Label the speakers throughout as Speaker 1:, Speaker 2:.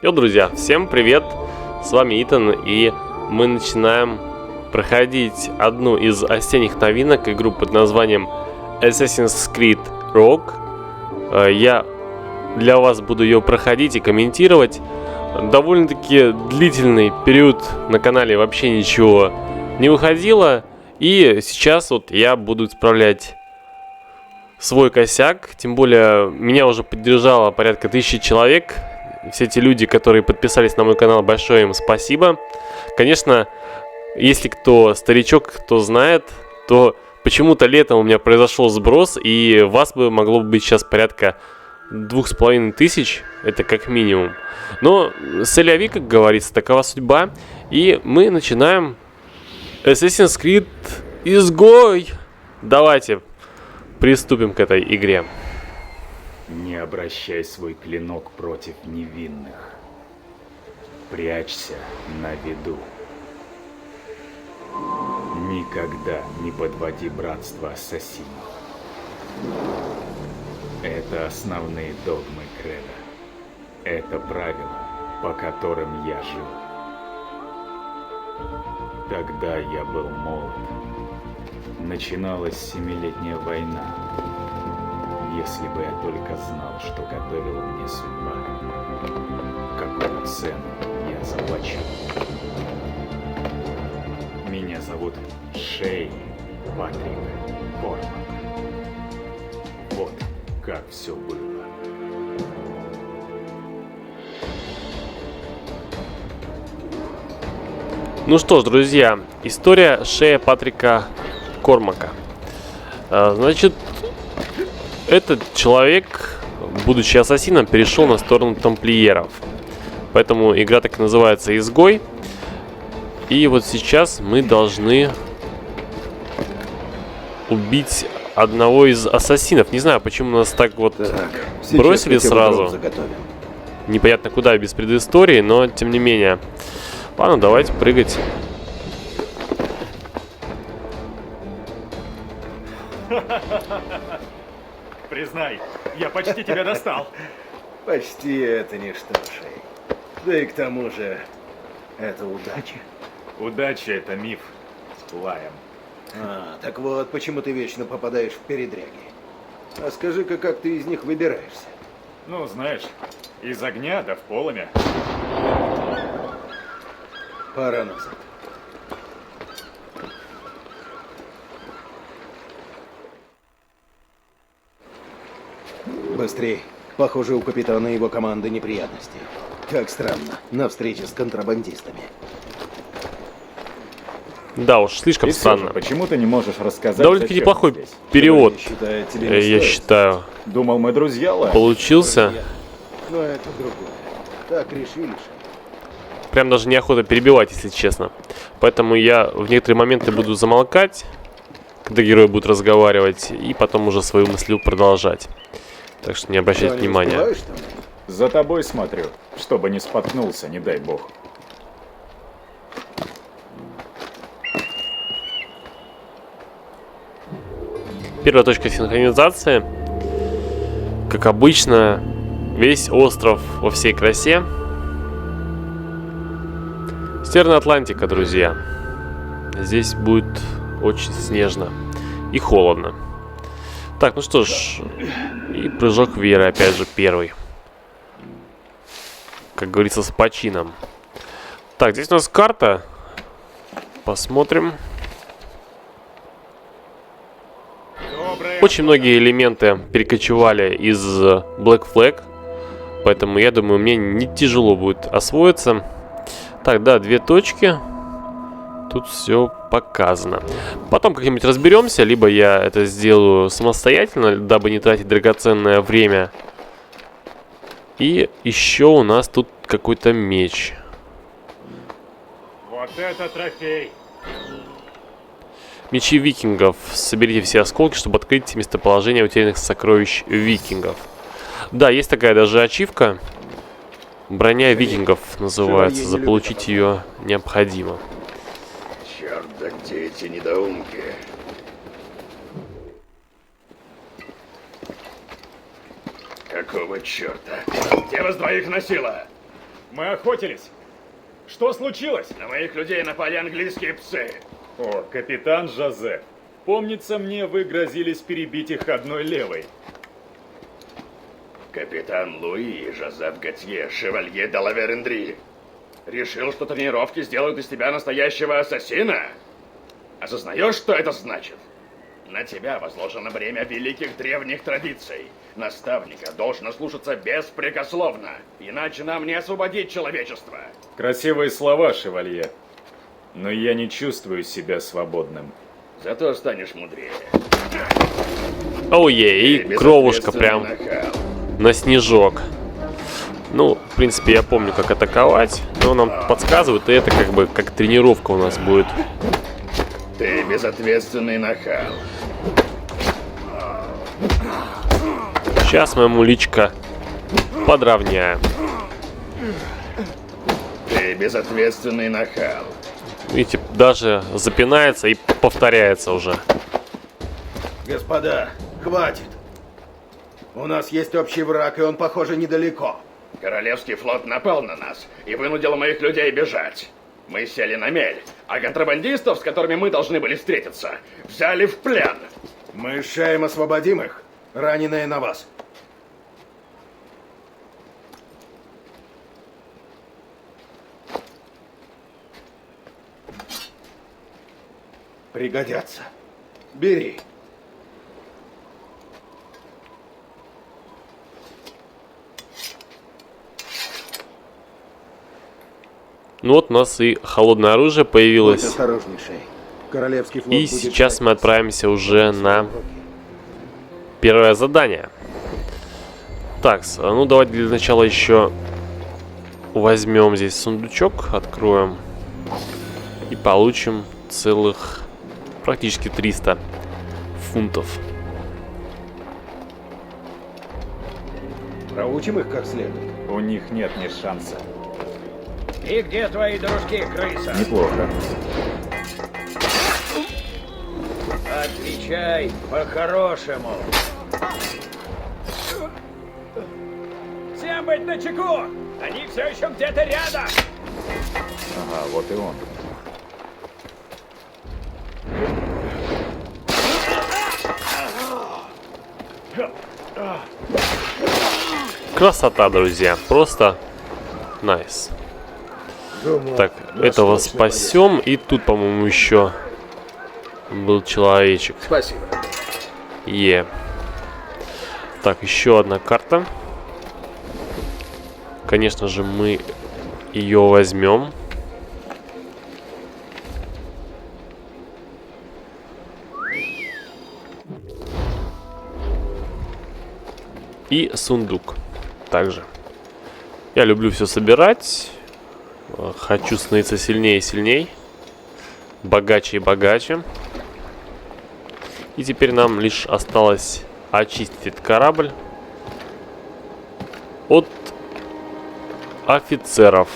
Speaker 1: Йо, друзья, всем привет! С вами Итан, и мы начинаем проходить одну из осенних новинок, игру под названием Assassin's Creed Rogue. Я для вас буду ее проходить и комментировать. Довольно-таки длительный период на канале вообще ничего не выходило, и сейчас вот я буду исправлять свой косяк, тем более меня уже поддержало порядка 1000 человек. Все эти люди, которые подписались на мой канал, большое им спасибо. Конечно, если кто старичок, кто знает, то почему-то летом у меня произошел сброс, и вас бы могло быть сейчас порядка 2500, это как минимум. Но сэляви, как говорится, такова судьба. И мы начинаем Assassin's Creed Изгой. Давайте приступим к этой игре.
Speaker 2: Не обращай свой клинок против невинных. Прячься на виду. Никогда не подводи братство ассасинов. Это основные догмы Кредо. Это правила, по которым я жил. Тогда я был молод. Начиналась 7-летняя война. Если бы я только знал, что готовила мне судьба, какую цену я заплачу. Меня зовут Шей Патрик Кормак. Вот как все было.
Speaker 1: Ну что ж, друзья, история Шея Патрика Кормака. Значит, этот человек, будучи ассасином, перешел на сторону тамплиеров. Поэтому игра так и называется «Изгой». И вот сейчас мы должны убить одного из ассасинов. Не знаю, почему нас так вот бросили сразу. Непонятно куда, без предыстории, но тем не менее. Ладно, давайте прыгать.
Speaker 2: Признай, я почти тебя достал.
Speaker 3: Почти это ничто, Шей. Да и к тому же, это удача.
Speaker 2: Удача — это миф. Лаем.
Speaker 3: Так вот, почему ты вечно попадаешь в передряги. А скажи-ка, как ты из них выбираешься?
Speaker 2: Ну, знаешь, из огня да в полымя.
Speaker 3: Пора назад. Быстрей. Похоже, у капитана и его команды неприятности. Как странно, на встрече с контрабандистами.
Speaker 1: Да уж, слишком
Speaker 2: И все
Speaker 1: странно.
Speaker 2: же, почему ты не можешь рассказать,
Speaker 1: Довольно-таки
Speaker 2: зачем
Speaker 1: неплохой
Speaker 2: ты здесь?
Speaker 1: перевод,
Speaker 3: Считает, тебе не
Speaker 1: я
Speaker 3: стоит.
Speaker 1: считаю,
Speaker 2: Думал, мы друзья, Лайм?
Speaker 1: получился.
Speaker 3: Но это другое. Так решили, Шей.
Speaker 1: Прям даже неохота перебивать, если честно. Поэтому я в некоторые моменты буду замолкать, когда герои будут разговаривать, и потом уже свою мысль продолжать. Так что не обращайте
Speaker 3: Что, не
Speaker 1: внимания.
Speaker 3: успеваешь там?
Speaker 2: За тобой смотрю, чтобы не споткнулся, не дай бог.
Speaker 1: Первая точка синхронизации. Как обычно, весь остров во всей красе. Северная Атлантика, друзья. Здесь будет очень снежно и холодно. Так, ну что ж. И прыжок веры, опять же, первый. Как говорится, с почином. Так, здесь у нас карта. Посмотрим. Очень многие элементы перекочевали из Black Flag. Поэтому, я думаю, мне не тяжело будет освоиться. Так, да, 2 точки. Тут все показано. Потом как-нибудь разберемся. Либо я это сделаю самостоятельно, дабы не тратить драгоценное время. И еще у нас тут какой-то меч.
Speaker 2: Вот это трофей!
Speaker 1: Мечи викингов. Соберите все осколки, чтобы открыть местоположение утерянных сокровищ викингов. Да, есть такая даже ачивка. Броня викингов называется. Заполучить ее необходимо.
Speaker 3: Черт, да где эти недоумки? Какого черта? Где вас двоих носило?
Speaker 2: Мы охотились. Что случилось?
Speaker 4: На моих людей напали английские псы.
Speaker 2: О, капитан Жозеф. Помнится мне, вы грозились перебить их одной левой.
Speaker 4: Капитан Луи и Жозеф Готье, шевалье де ла Верендри, решил, что тренировки сделают из тебя настоящего ассасина? Осознаешь, что это значит? На тебя возложено бремя великих древних традиций. Наставника должно слушаться беспрекословно, иначе нам не освободить человечество.
Speaker 2: Красивые слова, шевалье. Но я не чувствую себя свободным.
Speaker 4: Зато станешь мудрее.
Speaker 1: Оуе, и кровушка прям
Speaker 4: Нахал.
Speaker 1: на снежок. Ну, в принципе, я помню, как атаковать, но нам подсказывают, и это как бы как тренировка у нас будет.
Speaker 4: Ты безответственный нахал.
Speaker 1: Сейчас мы ему личко подровняем.
Speaker 4: Ты безответственный нахал.
Speaker 1: Видите, даже запинается и повторяется уже.
Speaker 3: Господа, хватит. У нас есть общий враг, и он, похоже, недалеко.
Speaker 4: Королевский флот напал на нас и вынудил моих людей бежать. Мы сели на мель, а контрабандистов, с которыми мы должны были встретиться, взяли в плен.
Speaker 3: Мы с Шаем освободим их. Раненые на вас. Пригодятся. Бери.
Speaker 1: Ну вот у нас и холодное оружие
Speaker 3: Будь
Speaker 1: появилось.
Speaker 3: осторожней, Шей. Королевский флот
Speaker 1: И
Speaker 3: будет
Speaker 1: сейчас
Speaker 3: ждать
Speaker 1: мы
Speaker 3: вас.
Speaker 1: отправимся уже на первое задание. Так, ну давайте для начала еще возьмем здесь сундучок, откроем и получим целых практически 300 фунтов.
Speaker 3: Проучим их как следует.
Speaker 2: У них нет ни шанса.
Speaker 5: И где твои дружки, крыса?
Speaker 2: Неплохо.
Speaker 5: Отвечай по-хорошему. Всем быть начеку! Они все еще где-то рядом!
Speaker 2: Ага, вот и он.
Speaker 1: Красота, друзья, просто найс.
Speaker 3: Думаю,
Speaker 1: Так,
Speaker 3: нас
Speaker 1: этого
Speaker 3: точно
Speaker 1: спасем. И тут, по-моему, еще был человечек.
Speaker 3: Спасибо.
Speaker 1: Так, еще одна карта. Конечно же, мы ее возьмем. И сундук также. Я люблю все собирать. Хочу становиться сильнее и сильнее. Богаче и богаче. И теперь нам лишь осталось очистить этот корабль от офицеров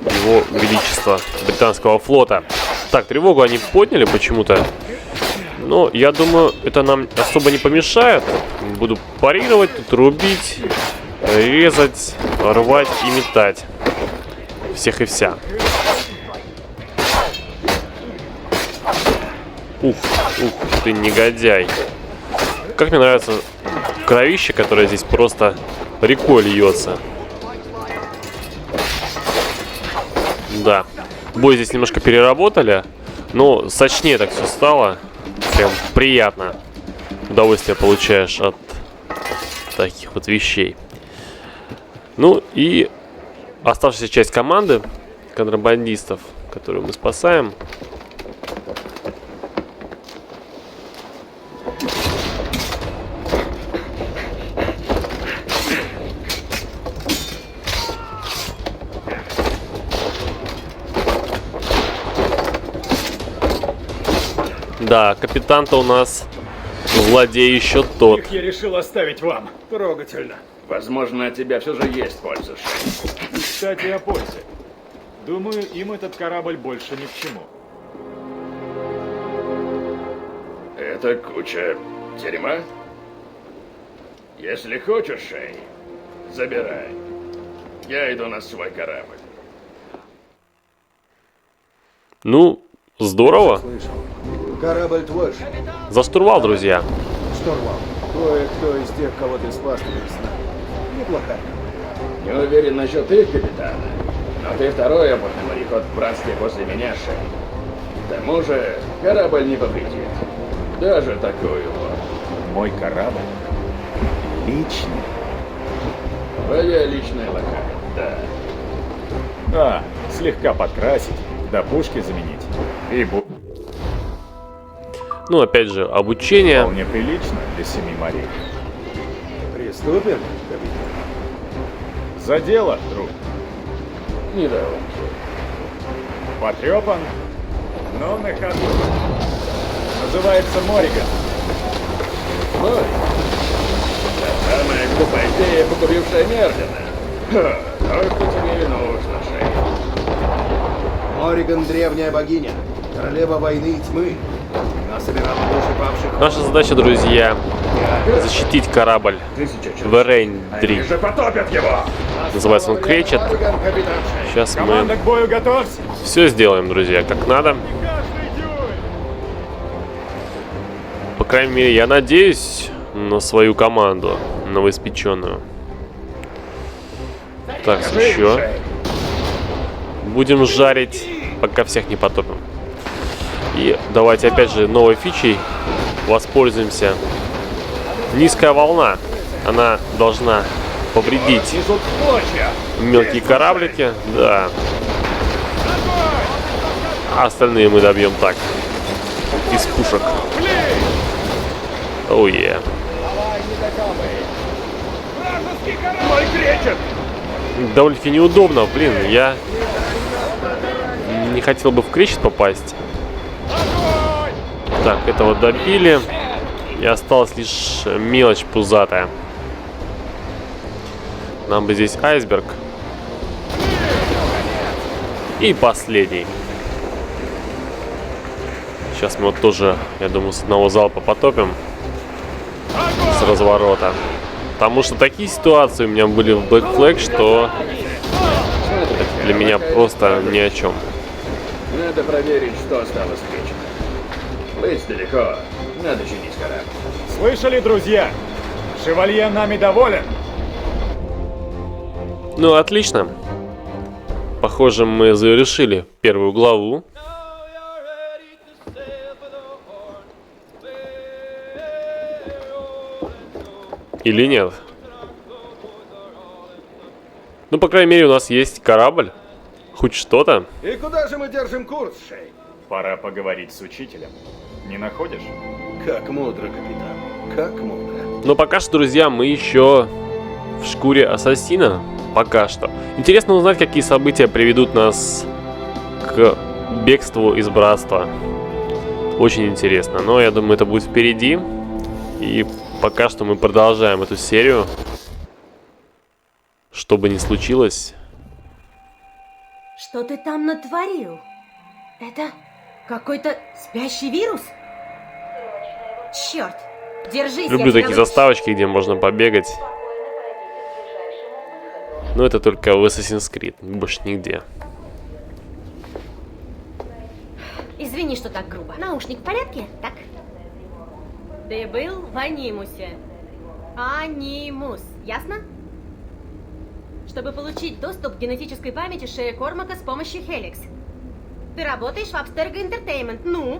Speaker 1: Его Величества Британского флота. Так, тревогу они подняли почему-то. Но я думаю, это нам особо не помешает. Буду парировать, тут рубить, резать, рвать и метать. Всех и вся. Ух ты негодяй. Как мне нравится кровище, которое здесь просто рекой льется. Да. Бой здесь немножко переработали, но сочнее так все стало. Прям приятно. Удовольствие получаешь от таких вот вещей. Ну и оставшаяся часть команды контрабандистов, которую мы спасаем. Да, капитан-то у нас злодей еще тот.
Speaker 2: Их я решил оставить вам.
Speaker 3: Трогательно.
Speaker 4: Возможно, от тебя все же есть польза, Шей.
Speaker 2: Кстати, о пользе. Думаю, им этот корабль больше ни к чему.
Speaker 4: Это куча дерьма? Если хочешь, Шей, забирай. Я иду на свой корабль.
Speaker 1: Ну, здорово.
Speaker 3: Слышал. Корабль твой же.
Speaker 1: За штурвал, друзья.
Speaker 3: Штурвал. Кое-кто из тех, кого ты спас, неплохая.
Speaker 4: Не уверен насчет их, капитана. Но ты второй опытный мореход в братстве после меня, Шей. К тому же, корабль не повредит. Даже такой вот.
Speaker 2: Мой корабль? Личный?
Speaker 4: Твоя личная локаль, да.
Speaker 2: А, слегка подкрасить, да пушки заменить. И
Speaker 1: Ну, опять же, обучение.
Speaker 2: вполне прилично для 7 морей.
Speaker 3: Приступим, капитан.
Speaker 2: За дело, друг.
Speaker 4: Не давай.
Speaker 2: Потрепан, но на ходу. Называется Мориган.
Speaker 4: Ой. Та самая глупая идея, погубившая Мерлина. Ха, то, что тебе и нужно, Шей.
Speaker 3: Мориган — древняя богиня, королева войны и тьмы. Она собирала души павших.
Speaker 1: Наша задача, друзья, защитить корабль
Speaker 4: Они
Speaker 1: Верендри.
Speaker 4: же потопят его!
Speaker 1: Называется он Кречет.
Speaker 3: Мориган, капитан Шей.
Speaker 1: Сейчас
Speaker 2: Команда
Speaker 1: мы
Speaker 2: к бою готовься.
Speaker 1: все сделаем, друзья, как надо. По крайней мере, я надеюсь на свою команду, новоиспеченную. Так, еще. Будем жарить, пока всех не потопим. И давайте опять же новой фичей воспользуемся. Низкая волна. Она должна повредить
Speaker 4: Несут в клочья!
Speaker 1: мелкие кораблики. Да. А остальные мы добьем так. Из пушек. Оу, е.
Speaker 4: Мой кречет!
Speaker 1: Довольно-таки неудобно, блин. Я не хотел бы в кречет попасть. Так, этого добили. И осталась лишь мелочь пузатая. Нам бы здесь айсберг. И последний. Сейчас мы вот тоже, я думаю, с одного залпа потопим. С разворота. Потому что такие ситуации у меня были в Black Flag, что это для меня просто ни о чем.
Speaker 4: Надо проверить, что осталось с кречетом. Плыть далеко. Надо чинить корабль.
Speaker 2: Слышали, друзья? Шевалье нами доволен.
Speaker 1: Ну, отлично. Похоже, мы завершили первую главу. Или нет? Ну, по крайней мере, у нас есть корабль. Хоть что-то.
Speaker 3: И куда же мы держим курс, Шей?
Speaker 2: Пора поговорить с учителем. Не находишь?
Speaker 3: Как мудро, капитан. Как мудро.
Speaker 1: Но пока что, друзья, мы еще в шкуре ассасина. Пока что. Интересно узнать, какие события приведут нас к бегству из братства. Очень интересно. Но я думаю, это будет впереди. И пока что мы продолжаем эту серию. Что бы ни случилось.
Speaker 6: Что ты там натворил? Это какой-то спящий вирус? Черт! Держись,
Speaker 1: Люблю
Speaker 6: я тебя
Speaker 1: такие
Speaker 6: научу.
Speaker 1: заставочки, где можно побегать. Но это только в Assassin's Creed, больше нигде.
Speaker 6: Извини, что так грубо. Наушник в порядке? Так. Ты был в Анимусе. Анимус, ясно? Чтобы получить доступ к генетической памяти Шея Кормака с помощью Helix. Ты работаешь в Abstergo Entertainment, ну?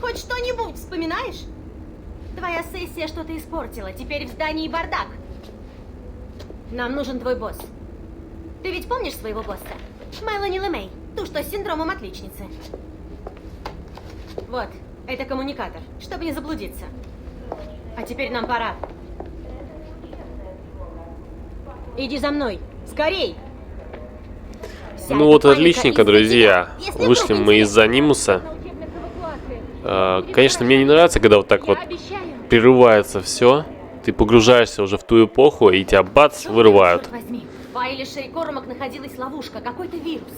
Speaker 6: Хоть что-нибудь вспоминаешь? Твоя сессия что-то испортила, теперь в здании бардак. Нам нужен твой босс. Ты ведь помнишь своего босса? Мелани Лемей, ту, что с синдромом отличницы. Вот, это коммуникатор, чтобы не заблудиться. А теперь нам пора. Иди за мной, скорей! Вся
Speaker 1: Ну
Speaker 6: эта
Speaker 1: вот
Speaker 6: паника
Speaker 1: отличненько,
Speaker 6: из-за
Speaker 1: друзья.
Speaker 6: тебя. Если
Speaker 1: Вышли
Speaker 6: вдруг
Speaker 1: мы
Speaker 6: интересно.
Speaker 1: из Анимуса. Конечно, мне не нравится, когда вот так вот прерывается все. Ты погружаешься уже в ту эпоху, и тебя бац, вырывают.
Speaker 6: Черт возьми, в файле Шей Кормак находилась ловушка, какой-то вирус.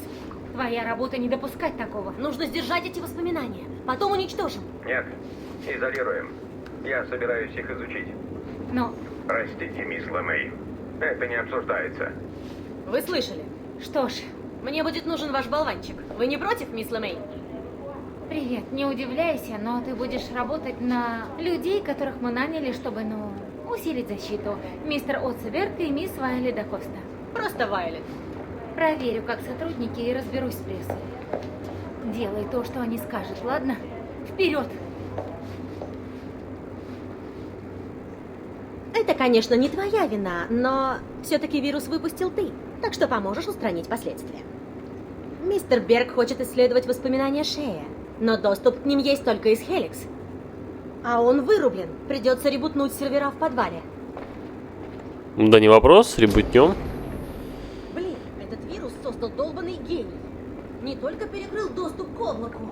Speaker 6: Твоя работа не допускать такого. Нужно сдержать эти воспоминания. Потом уничтожим.
Speaker 7: Нет, изолируем. Я собираюсь их изучить.
Speaker 6: Но
Speaker 7: Простите, мисс Лэмэй. Это не обсуждается.
Speaker 6: Вы слышали? Что ж, мне будет нужен ваш болванчик. Вы не против, мисс Лемей?
Speaker 8: Привет, не удивляйся, но ты будешь работать на людей, которых мы наняли, чтобы, усилить защиту. Мистер Отцеберг и мисс Вайли да Коста.
Speaker 6: Просто Вайлет.
Speaker 8: Проверю, как сотрудники, и разберусь с прессой. Делай то, что они скажут, ладно? Вперед!
Speaker 6: Это, конечно, не твоя вина, но все-таки вирус выпустил ты, так что поможешь устранить последствия. Мистер Берг хочет исследовать воспоминания Шея, но доступ к ним есть только из Хеликс. А он вырублен, придется ребутнуть сервера в подвале.
Speaker 1: Да не вопрос, ребутнем.
Speaker 6: Блин, этот вирус создал долбанный гений. Не только перекрыл доступ к облаку,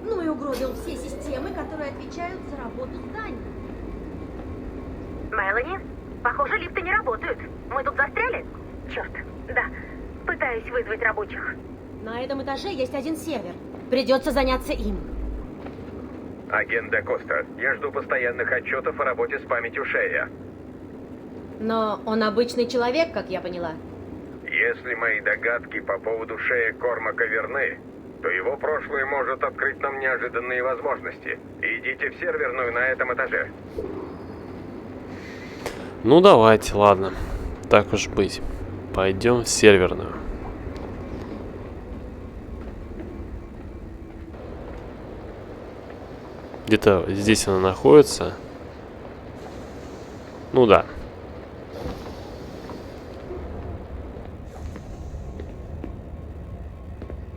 Speaker 6: но и угробил все системы, которые отвечают за работу зданий.
Speaker 9: Мелани, похоже, лифты не работают. Мы тут застряли? Черт, да. Пытаюсь вызвать рабочих.
Speaker 6: На этом этаже есть один сервер. Придется заняться им.
Speaker 7: Агент да Коста, я жду постоянных отчетов о работе с памятью Шея.
Speaker 6: Но он обычный человек, как я поняла.
Speaker 7: Если мои догадки по поводу Шея Кормака верны, то его прошлое может открыть нам неожиданные возможности. Идите в серверную на этом этаже.
Speaker 1: Ну давайте, ладно. Так уж быть. Пойдем в серверную. Где-то здесь она находится. Ну да.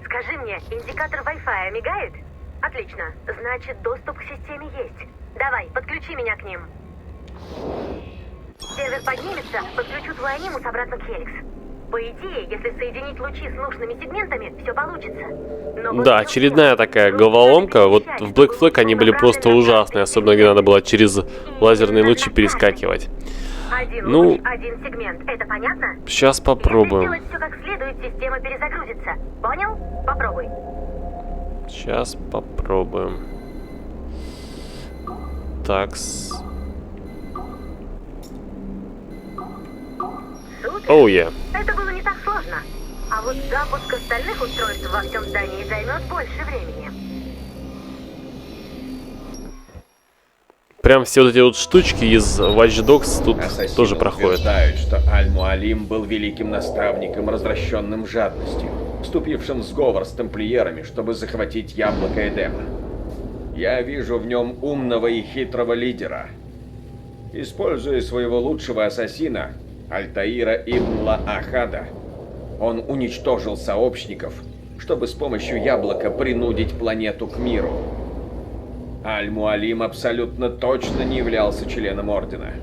Speaker 9: Скажи мне, индикатор Wi-Fi мигает? Отлично. Значит, доступ к системе есть. Давай, подключи меня к ним. Сервер поднимется, подключу твой анимус обратно к Хеликс. По идее, если соединить лучи с нужными сегментами, все получится. Но
Speaker 1: Да, очередная такая головоломка. Вот в Black Flag они были просто ужасные, особенно где надо было через лазерные лучи перескакивать.
Speaker 9: Один
Speaker 1: Ну,
Speaker 9: луч, один сегмент. Это понятно?
Speaker 1: сейчас
Speaker 9: Если
Speaker 1: попробуем.
Speaker 9: сделать все как следует, система перезагрузится. Понял? Попробуй.
Speaker 1: Сейчас попробуем. Такс.
Speaker 9: Супер.
Speaker 1: Оу, е.
Speaker 9: Это было не так сложно. А вот запуск остальных устройств во всем здании займет больше времени.
Speaker 1: Прям все вот эти вот штучки из Watch Dogs тут
Speaker 4: Ассасины
Speaker 1: тоже проходят.
Speaker 4: утверждают, что Аль-Муалим был великим наставником, развращенным жадностью, вступившим в сговор с тамплиерами, чтобы захватить яблоко Эдема. Я вижу в нем умного и хитрого лидера. Используя своего лучшего ассасина, Альтаира ибн Ла-Ахада, он уничтожил сообщников, чтобы с помощью яблока принудить планету к миру. Аль-Муалим абсолютно точно не являлся членом Ордена.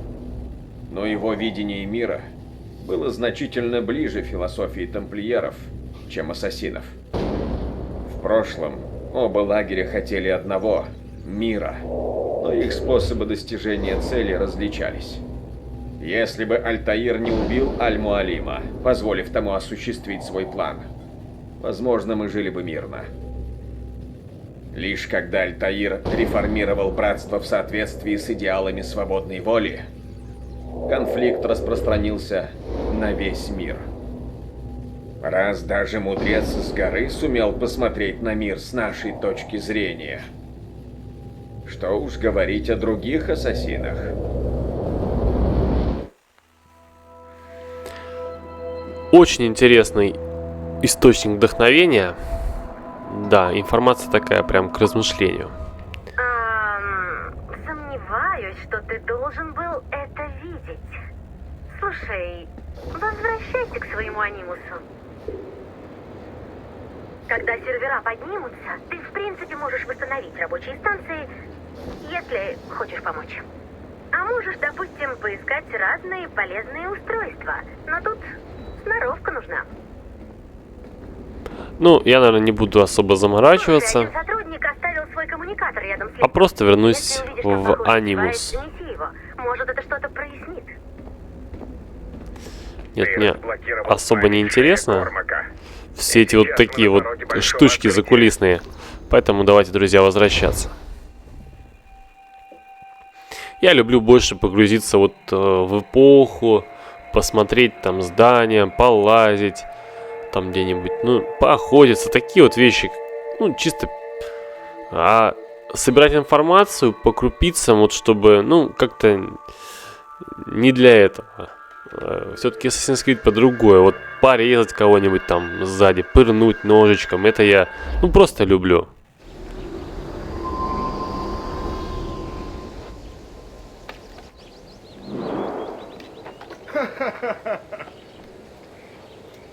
Speaker 4: Но его видение мира было значительно ближе философии тамплиеров, чем ассасинов. В прошлом оба лагеря хотели одного – мира, но их способы достижения цели различались. Если бы Альтаир не убил Аль-Муалима, позволив тому осуществить свой план, возможно, мы жили бы мирно. Лишь когда Альтаир реформировал братство в соответствии с идеалами свободной воли, конфликт распространился на весь мир. Раз даже мудрец с горы сумел посмотреть на мир с нашей точки зрения, что уж говорить о других ассасинах.
Speaker 1: Очень интересный источник вдохновения. Да, информация такая прям к размышлению.
Speaker 9: Сомневаюсь, что ты должен был это видеть. Слушай, возвращайся к своему анимусу. Когда сервера поднимутся, ты в принципе можешь восстановить рабочие станции, если хочешь помочь. А можешь, допустим, поискать разные полезные устройства. Но тут сноровка нужна.
Speaker 1: Ну, я, наверное, не буду особо заморачиваться,
Speaker 9: Слушай, один сотрудник оставил свой коммуникатор рядом с
Speaker 1: а
Speaker 9: лифтом.
Speaker 1: просто вернусь
Speaker 9: Если увидишь, там
Speaker 1: в
Speaker 9: похожий
Speaker 1: Анимус.
Speaker 9: девайс, занеси его. Может, это что-то прояснит.
Speaker 1: Нет,
Speaker 7: Ты
Speaker 1: мне
Speaker 7: разблокировал
Speaker 1: особо
Speaker 7: память
Speaker 1: не
Speaker 7: Шея
Speaker 1: интересно
Speaker 7: Кормака.
Speaker 1: все эти вот
Speaker 7: Сейчас
Speaker 1: такие
Speaker 7: мы на
Speaker 1: вот
Speaker 7: пороге большого
Speaker 1: штучки
Speaker 7: открытия.
Speaker 1: закулисные. Поэтому давайте, друзья, возвращаться. Я люблю больше погрузиться вот в эпоху, посмотреть там здания, полазить, там где-нибудь, ну, поохотиться, такие вот вещи, ну, чисто. А собирать информацию по крупицам, вот чтобы, ну, как-то не для этого. Все-таки Assassin's Creed по-другое. Вот порезать кого-нибудь там сзади, пырнуть ножичком, это я, ну, просто люблю.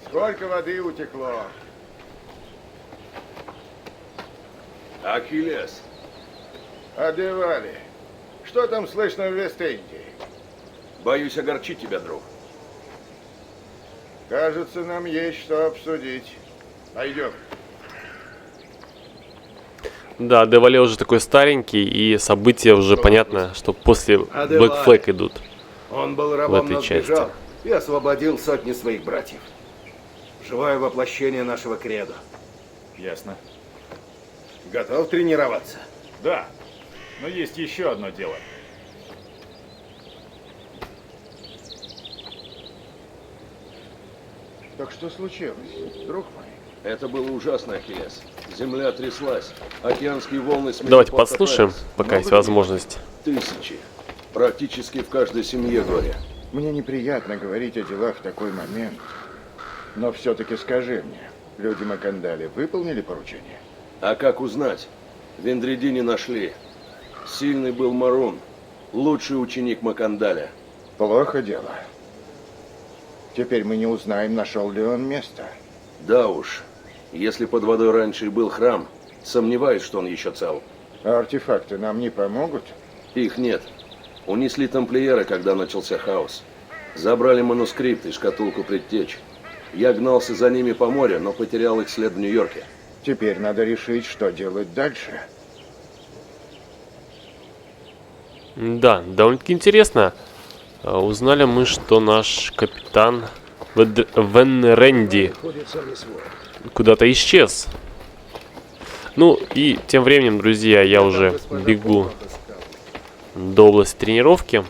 Speaker 3: Сколько воды утекло.
Speaker 4: Ахиллес.
Speaker 3: Одевали. Что там слышно в Вест-Индии?
Speaker 4: Боюсь огорчить тебя, друг.
Speaker 3: Кажется, нам есть что обсудить. Пойдем.
Speaker 1: Да, Девале уже такой старенький, и события уже понятно, что после Black Flag идут.
Speaker 3: Он был рабом,
Speaker 1: этой
Speaker 3: но
Speaker 1: части.
Speaker 3: сбежал и освободил сотни своих братьев. Живое воплощение нашего кредо.
Speaker 2: Ясно.
Speaker 3: Готов тренироваться?
Speaker 2: Да, но есть еще одно дело.
Speaker 3: Так что случилось, друг мой?
Speaker 10: Это было ужасно, Ахиллес. Земля тряслась. Океанские волны смели
Speaker 1: Давайте
Speaker 10: Порто-Пренс.
Speaker 1: подслушаем, пока есть
Speaker 10: Много
Speaker 1: возможность.
Speaker 10: людей? Тысячи. Практически в каждой семье горе.
Speaker 3: Мне неприятно говорить о делах в такой момент. Но все-таки скажи мне, люди Макандали выполнили поручение?
Speaker 10: А как узнать? Вендриди не нашли. Сильный был Марун. Лучший ученик Макандаля.
Speaker 3: Плохо дело. Теперь мы не узнаем, нашел ли он место.
Speaker 10: Да уж. Если под водой раньше и был храм, сомневаюсь, что он еще цел.
Speaker 3: А артефакты нам не помогут?
Speaker 10: Их нет. Унесли тамплиеры, когда начался хаос. Забрали манускрипт и шкатулку предтеч. Я гнался за ними по морю, но потерял их след в Нью-Йорке.
Speaker 3: Теперь надо решить, что делать дальше.
Speaker 1: Да, довольно-таки интересно. Узнали мы, что наш капитан Венренди куда-то исчез. Ну и тем временем, друзья, я уже бегу до области тренировки.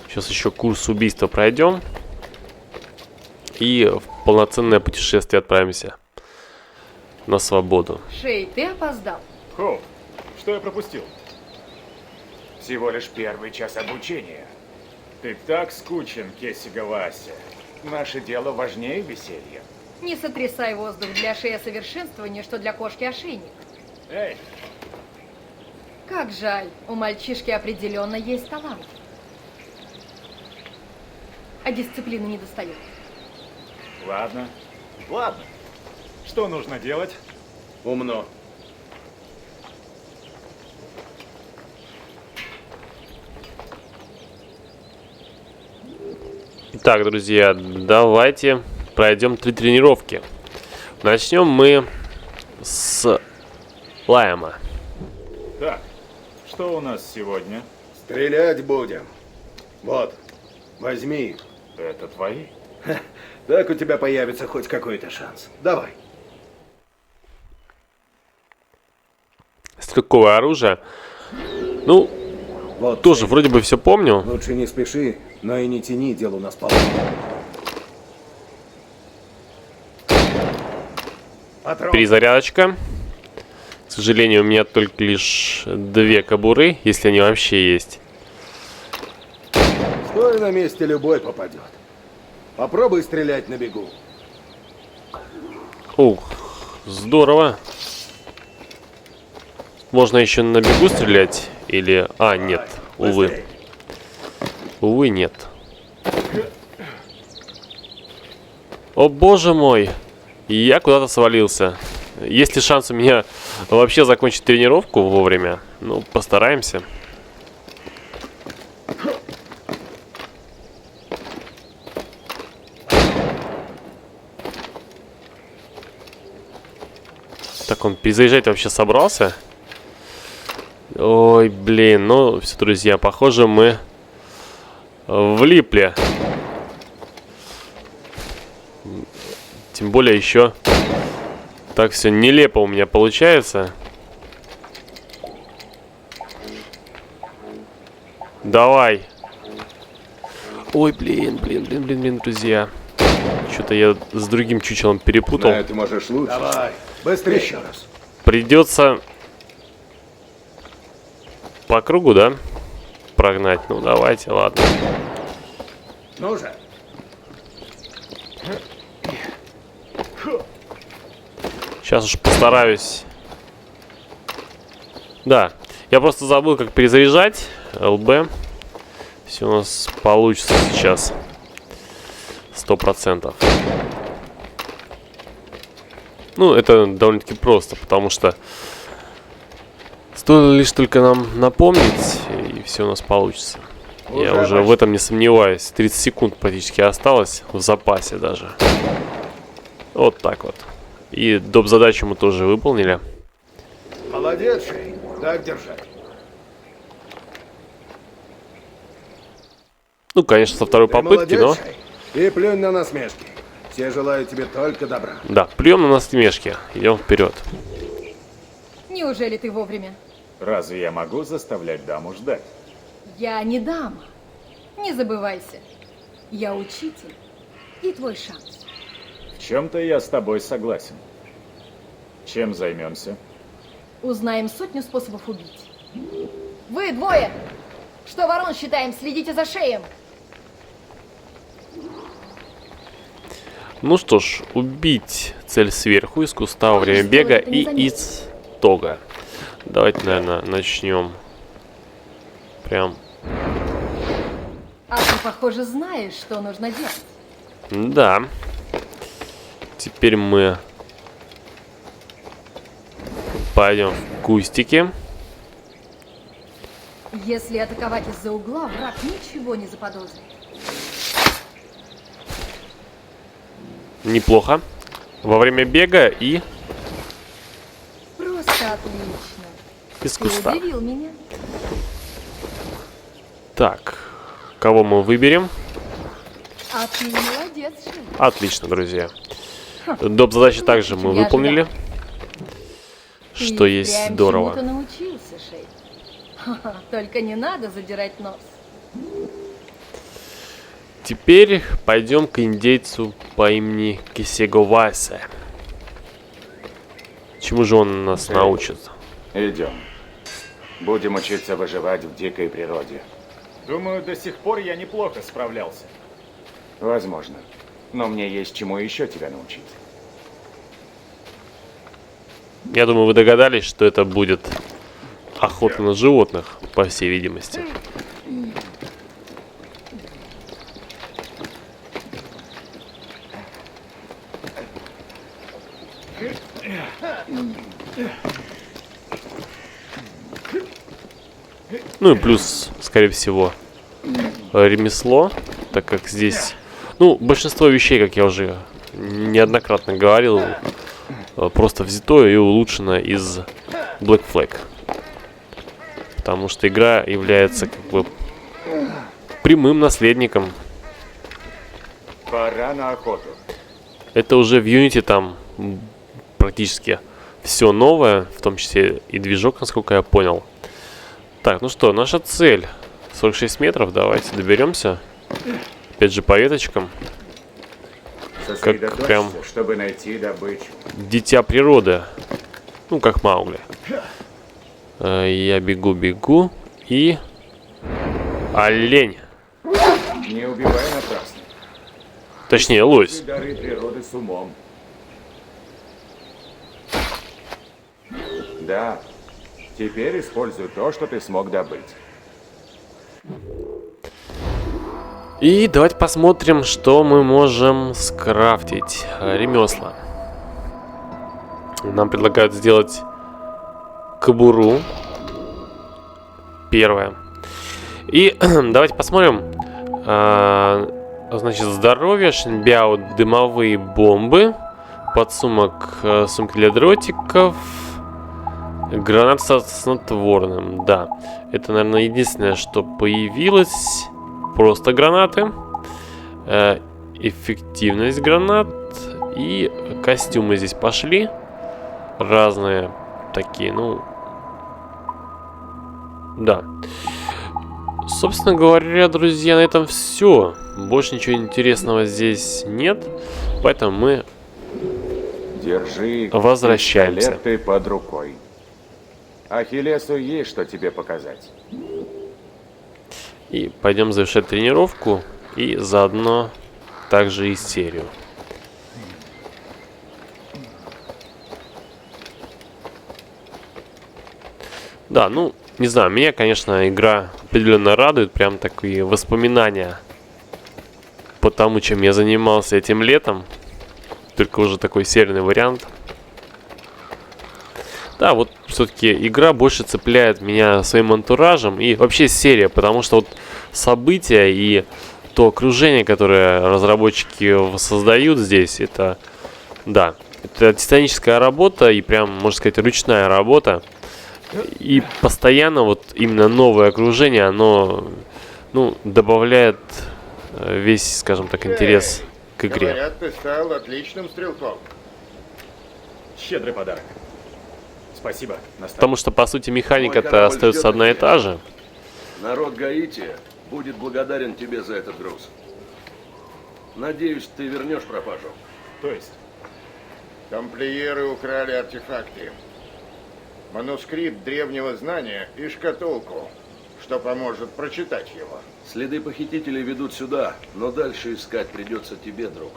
Speaker 1: Сейчас еще курс убийства пройдем. И в полноценное путешествие отправимся на свободу.
Speaker 11: Шей, ты опоздал.
Speaker 2: Хоуп, что я пропустил?
Speaker 12: Всего лишь первый час обучения.
Speaker 2: Ты так скучен, Кессига Вася.
Speaker 12: Наше дело важнее веселья.
Speaker 11: Не сотрясай воздух для шеи совершенствования, что для кошки ошейник.
Speaker 2: Эй,
Speaker 11: Как жаль, у мальчишки определенно есть талант. А дисциплины не достает.
Speaker 2: ладно. Ладно. Что нужно делать?
Speaker 3: Умно.
Speaker 1: Итак, друзья, давайте пройдем 3 тренировки. Начнем мы с Лайма.
Speaker 2: Так, что у нас сегодня?
Speaker 3: Стрелять будем. Вот, возьми их.
Speaker 12: Это твои?
Speaker 3: Так у тебя появится хоть какой-то шанс. Давай.
Speaker 1: Стрелковое оружие. Ну,
Speaker 3: Вот
Speaker 1: тоже вроде бы все помню.
Speaker 3: лучше не спеши, но и не тяни, дело у нас полно.
Speaker 1: Перезарядочка. К сожалению, у меня только лишь 2 кобуры, если они вообще есть.
Speaker 3: Стой на месте, любой попадет. Попробуй стрелять на бегу.
Speaker 1: Ух, здорово. Можно еще на бегу стрелять? Или... А, нет, увы. Увы, нет. О, боже мой. Я куда-то свалился. Есть ли шанс у меня вообще закончить тренировку вовремя? Ну, постараемся. Так, он перезаезжать вообще собрался? Ой, блин, ну все, друзья, похоже, мы влипли. Тем более еще так все нелепо у меня получается. Давай. Ой, блин, друзья. Что-то я с другим чучелом перепутал.
Speaker 2: Да, ты можешь лучше.
Speaker 5: Давай, быстрее.
Speaker 2: Еще раз.
Speaker 1: Придется по кругу, да? Прогнать. Ну, давайте, ладно.
Speaker 5: Ну же.
Speaker 1: Сейчас уж постараюсь. Да, я просто забыл, как перезаряжать ЛБ. Все у нас получится сейчас. 100%. Ну, это довольно-таки просто, потому что стоило лишь только нам напомнить, и все у нас получится. Я уже в этом не сомневаюсь. 30 секунд практически осталось, в запасе даже. Вот так вот. И доп. Задачу мы тоже выполнили.
Speaker 5: Молодец, Шей. Так держать.
Speaker 1: Ну, конечно, со второй попытки, но...
Speaker 5: И плюнь на насмешки. Все желают тебе только добра.
Speaker 1: Да, плюем на насмешки. Идем вперед.
Speaker 11: Неужели ты вовремя?
Speaker 2: Разве я могу заставлять даму ждать?
Speaker 11: Я не дама. Не забывайся. Я учитель. И твой шанс.
Speaker 2: В чем-то я с тобой согласен. Чем займемся?
Speaker 11: Узнаем сотню способов убить. Вы двое! Что ворон считаем? Следите за Шеем.
Speaker 1: Ну что ж, убить цель сверху, из куста во время бега и из тога. Давайте, наверное, начнем. Прям.
Speaker 11: А ты, похоже, знаешь, что нужно делать.
Speaker 1: Да. Теперь мы пойдем в кустики.
Speaker 11: Если атаковать из-за угла, враг ничего не заподозрит.
Speaker 1: Неплохо. Во время бега и
Speaker 11: Просто отлично.
Speaker 1: из
Speaker 11: Ты
Speaker 1: куста.
Speaker 11: удивил меня.
Speaker 1: Так, кого мы выберем?
Speaker 11: А ты молодец, Шей.
Speaker 1: Отлично, друзья. Доп. Задачи также мы выполнили. Что
Speaker 11: Ты
Speaker 1: есть
Speaker 11: прям
Speaker 1: здорово.
Speaker 11: чему-то научился, Шей. Ха-ха, только не надо задирать нос.
Speaker 1: Теперь пойдем к индейцу по имени Кисеговасе. Чему же он нас научит?
Speaker 2: Идем. Будем учиться выживать в дикой природе.
Speaker 12: Думаю, до сих пор я неплохо справлялся.
Speaker 2: Возможно. Но мне есть чему еще тебя научить.
Speaker 1: Я думаю, вы догадались, что это будет охота на животных, по всей видимости. Ну и плюс, скорее всего, ремесло, так как здесь, ну, большинство вещей, как я уже неоднократно говорил, просто взято и улучшено из Black Flag. Потому что игра является как бы прямым наследником.
Speaker 2: Пора на охоту.
Speaker 1: Это уже в Unity там практически все новое, в том числе и движок, насколько я понял. Так, ну что, наша цель 46 метров, давайте доберемся. Опять же по веточкам. Как прям
Speaker 2: чтобы найти добычу.
Speaker 1: дитя природы. Ну, как Маугли. Я бегу и... Олень.
Speaker 2: Не убивай напрасно.
Speaker 1: Точнее, лось.
Speaker 2: Дары природы с умом. Да. Теперь используй то, что ты смог добыть.
Speaker 1: И давайте посмотрим, что мы можем скрафтить. Ремесла. Нам предлагают сделать кобуру. Первое. И давайте посмотрим. Значит, здоровье, шинбяо, дымовые бомбы, подсумок, сумки для дротиков, гранат со снотворным. Да, это, наверное, единственное, что появилось. Просто гранаты, эффективность гранат и костюмы здесь пошли. Разные такие, ну... Да. Собственно говоря, друзья, на этом все. больше ничего интересного здесь нет, поэтому мы
Speaker 2: Держи
Speaker 1: возвращаемся.
Speaker 2: пистолеты под рукой. Ахиллесу есть что тебе показать.
Speaker 1: И пойдем завершать тренировку и заодно также и серию. Да, ну, не знаю, меня, конечно, игра определенно радует. Прям такие воспоминания по тому, чем я занимался этим летом. Только уже такой серийный вариант. Да, вот все-таки игра больше цепляет меня своим антуражем и вообще серия, потому что вот события и то окружение, которое разработчики создают здесь, это, да, это титаническая работа и прям, можно сказать, ручная работа. И постоянно вот именно новое окружение, оно, ну, добавляет весь, скажем так, интерес к игре.
Speaker 3: Говорят, ты стал отличным стрелком.
Speaker 12: Щедрый подарок. Спасибо, наставник.
Speaker 1: Потому что, по сути, механика-то остается одна и та же.
Speaker 10: Народ Гаити будет благодарен тебе за этот груз. Надеюсь, ты вернешь пропажу.
Speaker 12: То есть?
Speaker 3: Тамплиеры украли артефакты. Манускрипт древнего знания и шкатулку, что поможет прочитать его.
Speaker 10: Следы похитителей ведут сюда, но дальше искать придется тебе, друг.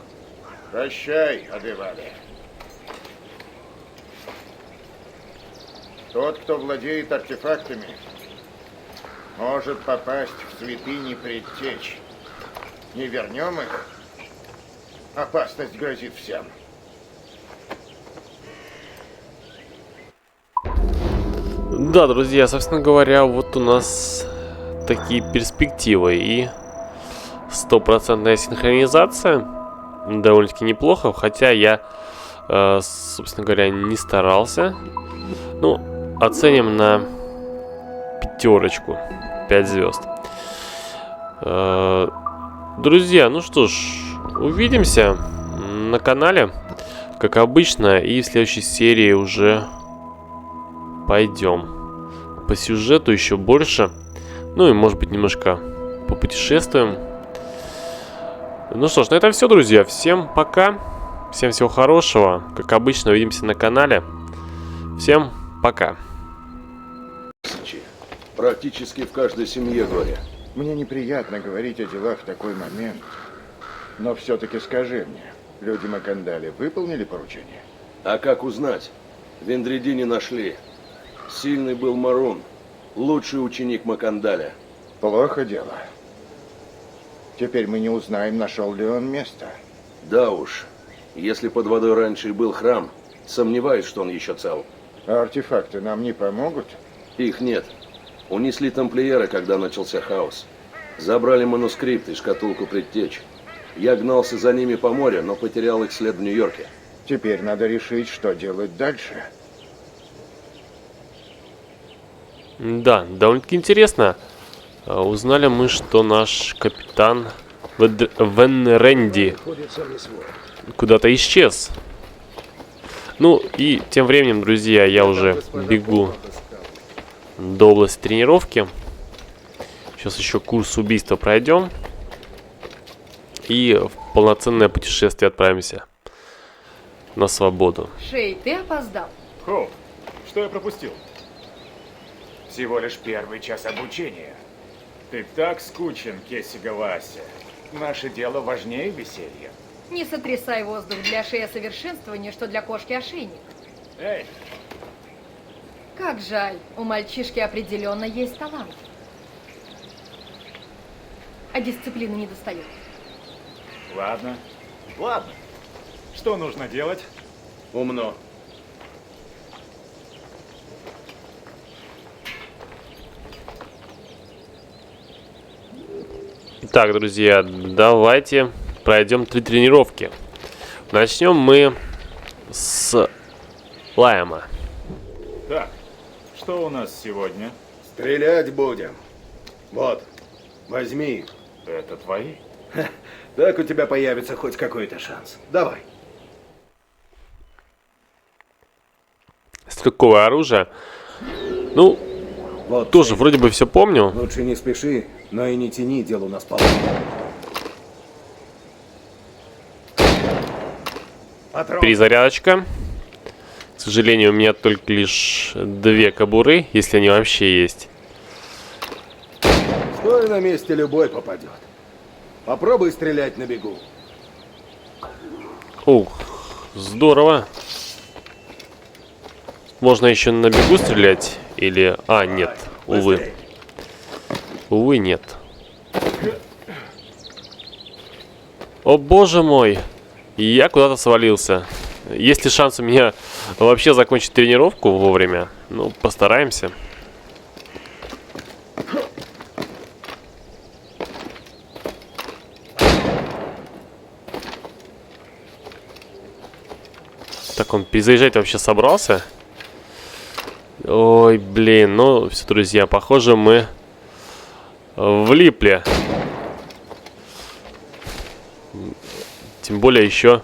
Speaker 3: Прощай, Адевале. Тот, кто владеет артефактами, может попасть в святыни предтеч. Не вернем их, опасность грозит всем.
Speaker 1: Да, друзья, собственно говоря, вот у нас такие перспективы и стопроцентная синхронизация. Довольно-таки неплохо, хотя я, собственно говоря, не старался. Ну, оценим на 5, 5 звезд. Друзья, ну что ж, увидимся на канале, как обычно, и в следующей серии уже пойдем по сюжету еще больше. Ну и, может быть, немножко попутешествуем. Ну что ж, на этом все, друзья. Всем пока. Всем всего хорошего. Как обычно, увидимся на канале. Всем пока.
Speaker 10: Практически в каждой семье горе.
Speaker 3: Мне неприятно говорить о делах в такой момент, но все-таки скажи мне, люди Макандали выполнили поручение?
Speaker 10: А как узнать? В Вендредине нашли. Сильный был Марун, лучший ученик Макандаля.
Speaker 3: Плохо дело. Теперь мы не узнаем, нашел ли он место.
Speaker 10: Да уж. Если под водой раньше и был храм, сомневаюсь, что он еще цел.
Speaker 3: А артефакты нам не помогут?
Speaker 10: Их нет. Унесли тамплиеры, когда начался хаос. Забрали манускрипт и шкатулку предтеч. Я гнался за ними по морю, но потерял их след в Нью-Йорке.
Speaker 3: Теперь надо решить, что делать дальше.
Speaker 1: Да, довольно-таки интересно. Узнали мы, что наш капитан Венренди куда-то исчез. Ну и тем временем, друзья, я уже бегу до области тренировки. Сейчас еще курс убийства пройдем. И в полноценное путешествие отправимся на свободу.
Speaker 11: Шей, ты опоздал.
Speaker 12: Хоуп, что я пропустил?
Speaker 2: Всего лишь первый час обучения.
Speaker 12: Ты так скучен, Кесси Галаси.
Speaker 2: Наше дело важнее веселья.
Speaker 11: Не сотрясай воздух для шея совершенствования, что для кошки ошейник.
Speaker 12: Эй!
Speaker 11: Как жаль, у мальчишки определенно есть талант. А дисциплины не достает.
Speaker 12: Ладно. Ладно. Что нужно делать?
Speaker 5: Умно.
Speaker 1: Итак, друзья, давайте пройдем 3 тренировки. Начнем мы с Лайма.
Speaker 12: Так, что у нас сегодня?
Speaker 5: Стрелять будем. Вот, возьми.
Speaker 12: Это твои?
Speaker 5: Так у тебя появится хоть какой-то шанс. Давай.
Speaker 1: Стрелковое оружие. Ну,
Speaker 5: вот
Speaker 1: тоже вроде бы все помню.
Speaker 5: Лучше не спеши, но и не тяни, дело у нас полно.
Speaker 1: перезарядочка. К сожалению, у меня только лишь 2 кобуры, если они вообще есть.
Speaker 5: Стой на месте, любой попадет. Попробуй стрелять на бегу.
Speaker 1: Ух, здорово. Можно еще на бегу стрелять? Или... А, нет, увы. Увы, нет. О, боже мой. Я куда-то свалился. Есть ли шанс у меня вообще закончить тренировку вовремя? Ну, постараемся. Так, он перезаезжать вообще собрался? Ой, блин, ну все, друзья, похоже, мы влипли. Тем более еще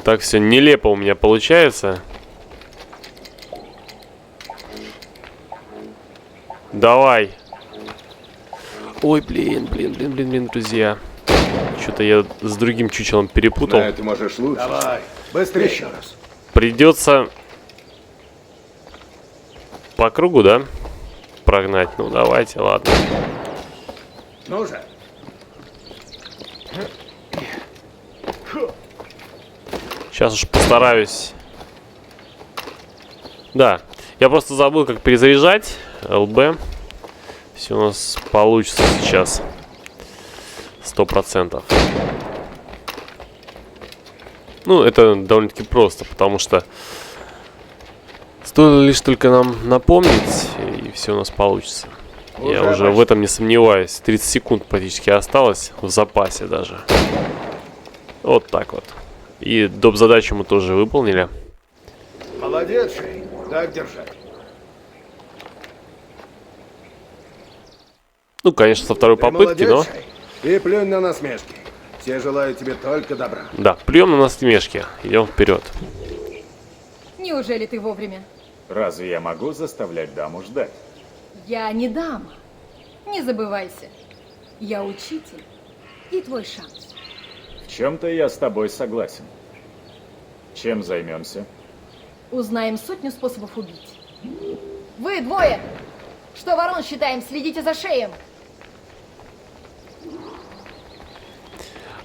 Speaker 1: так все нелепо у меня получается. Давай. Ой, блин, друзья. Что-то я с другим чучелом перепутал.
Speaker 5: Да, ты можешь лучше. Давай, быстрее еще раз.
Speaker 1: Придется по кругу, да? Прогнать. Ну, давайте, ладно.
Speaker 5: Ну же.
Speaker 1: Сейчас уж постараюсь. Да, я просто забыл, как перезаряжать ЛБ. Все у нас получится сейчас. 100%. Ну, это довольно-таки просто, потому что стоило лишь только нам напомнить, и все у нас получится. Я уже в этом не сомневаюсь. 30 секунд практически осталось в запасе даже. Вот так вот. И доп. Задачу мы тоже выполнили.
Speaker 5: Молодец, Шей. Так держать.
Speaker 1: Ну, конечно, со второй попытки, но...
Speaker 5: И плюнь на насмешки. Все желают тебе только добра.
Speaker 1: Да, плюем на насмешки. Идем вперед.
Speaker 11: Неужели ты вовремя?
Speaker 12: Разве я могу заставлять даму ждать?
Speaker 11: Я не дама. Не забывайся. Я учитель. И твой шанс.
Speaker 12: В чем-то я с тобой согласен. Чем займемся?
Speaker 11: Узнаем сотню способов убить. Вы двое! Что ворон считаем? Следите за шеем.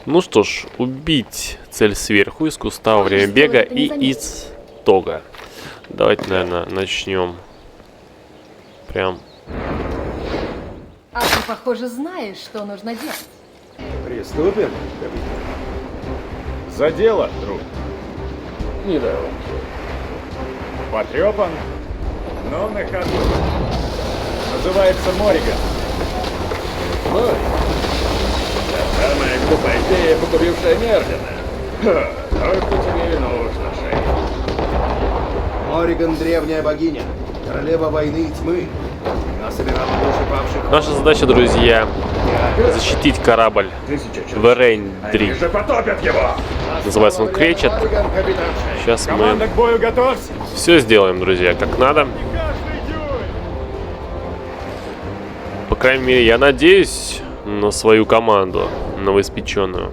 Speaker 1: Ну что ж, убить цель сверху, из куста во время бега и из тога. Давайте, наверное, начнем. Прям.
Speaker 11: А ты, похоже, знаешь, что нужно делать.
Speaker 5: Приступим,
Speaker 12: За дело, друг.
Speaker 5: Не давай.
Speaker 12: Потрепан, но на ходу. Называется Морриган.
Speaker 4: Самая глупая идея, погубившая Мерлина. То, что тебе и нужно, Шей.
Speaker 5: Морриган — древняя богиня, королева войны и тьмы. Она собирала души павших.
Speaker 1: Наша задача, друзья, защитить корабль Верейндри.
Speaker 4: Они же потопят его!
Speaker 1: Называется он Кречет. Сейчас
Speaker 12: Команда
Speaker 1: мы
Speaker 12: к бою готовься!
Speaker 1: все сделаем, друзья, как надо. По крайней мере, я надеюсь на свою команду, новоиспеченную.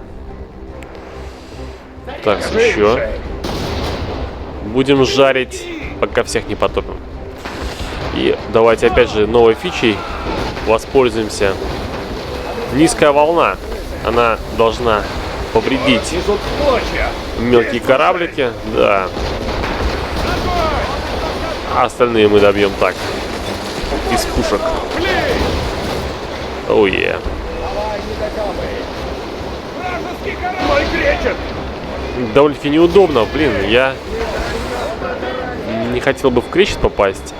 Speaker 1: Так, еще. Будем жарить, пока всех не потопим. И давайте опять же новой фичей воспользуемся. Низкая волна. Она должна повредить мелкие кораблики. Да. А остальные мы добьем так. Из пушек. Оу, е.
Speaker 4: Мой Кречет!
Speaker 1: Довольно-таки неудобно, блин. Я не хотел бы в Кречет попасть.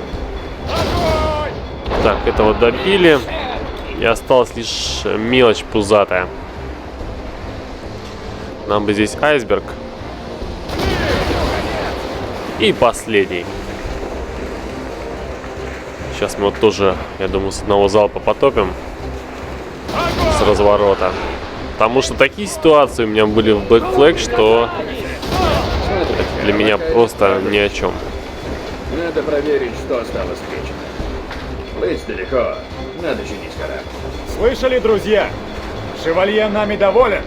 Speaker 1: Так, этого добили. И осталась лишь мелочь пузатая. Нам бы здесь айсберг. И последний. Сейчас мы вот тоже, я думаю, с одного залпа потопим. С разворота. Потому что такие ситуации у меня были в Black Flag, что это для меня просто ни о чем.
Speaker 4: Надо проверить, что осталось с Кречетом. Плыть далеко. Надо чинить корабль.
Speaker 12: Слышали, друзья? Шевалье нами доволен.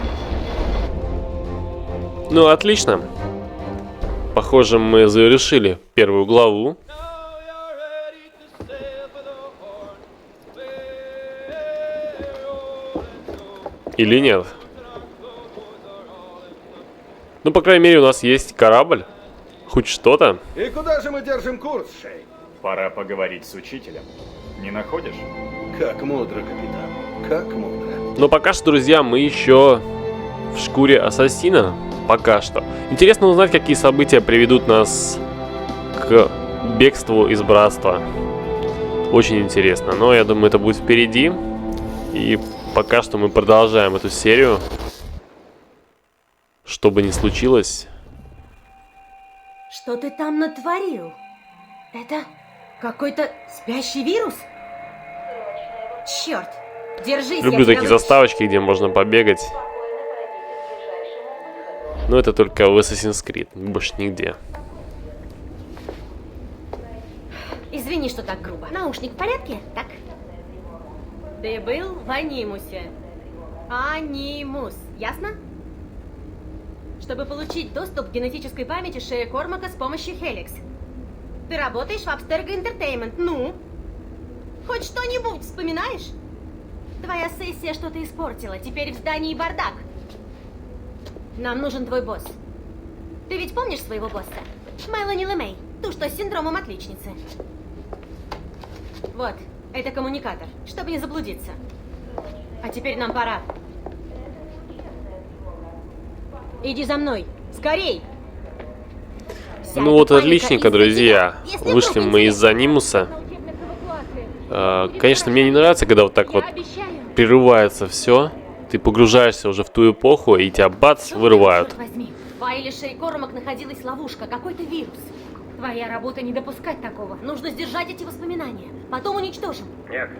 Speaker 1: Ну, отлично. Похоже, мы завершили первую главу. Или нет? Ну, по крайней мере, у нас есть корабль. Хоть что-то.
Speaker 5: И куда же мы держим курс, Шей?
Speaker 12: Пора поговорить с учителем. Не находишь?
Speaker 5: Как мудро, капитан. Как мудро.
Speaker 1: Но пока что, друзья, мы еще в шкуре ассасина. Пока что. Интересно узнать, какие события приведут нас к бегству из братства. Очень интересно. Но я думаю, это будет впереди. И пока что мы продолжаем эту серию. Что бы ни случилось.
Speaker 6: Что ты там натворил? Это какой-то спящий вирус? Черт! Держись,
Speaker 1: Люблю
Speaker 6: я тебя
Speaker 1: такие заставочки, где можно побегать. Но это только в Assassin's Creed, больше нигде.
Speaker 6: Извини, что так грубо. Наушник в порядке? Так? Ты был в Анимусе. Анимус, ясно? Чтобы получить доступ к генетической памяти Шея Кормака с помощью Хеликс. Ты работаешь в Abstergo Entertainment, ну? Хоть что-нибудь вспоминаешь? Твоя сессия что-то испортила, теперь в здании бардак. Нам нужен твой босс. Ты ведь помнишь своего босса? Мелани Лемей, ту, что с синдромом отличницы. Вот, это коммуникатор, чтобы не заблудиться. А теперь нам пора. Иди за мной, скорей!
Speaker 1: Ну вот отличненько, друзья. Вышли мы из Анимуса. Конечно, мне не нравится, когда вот так вот прерывается все. Ты погружаешься уже в ту эпоху, и тебя бац, вырывают.
Speaker 6: Черт возьми, в файле Шей Кормак находилась ловушка, какой-то вирус.
Speaker 8: Твоя работа не допускать такого.
Speaker 6: Нужно сдержать эти воспоминания, потом уничтожим.
Speaker 7: Нет,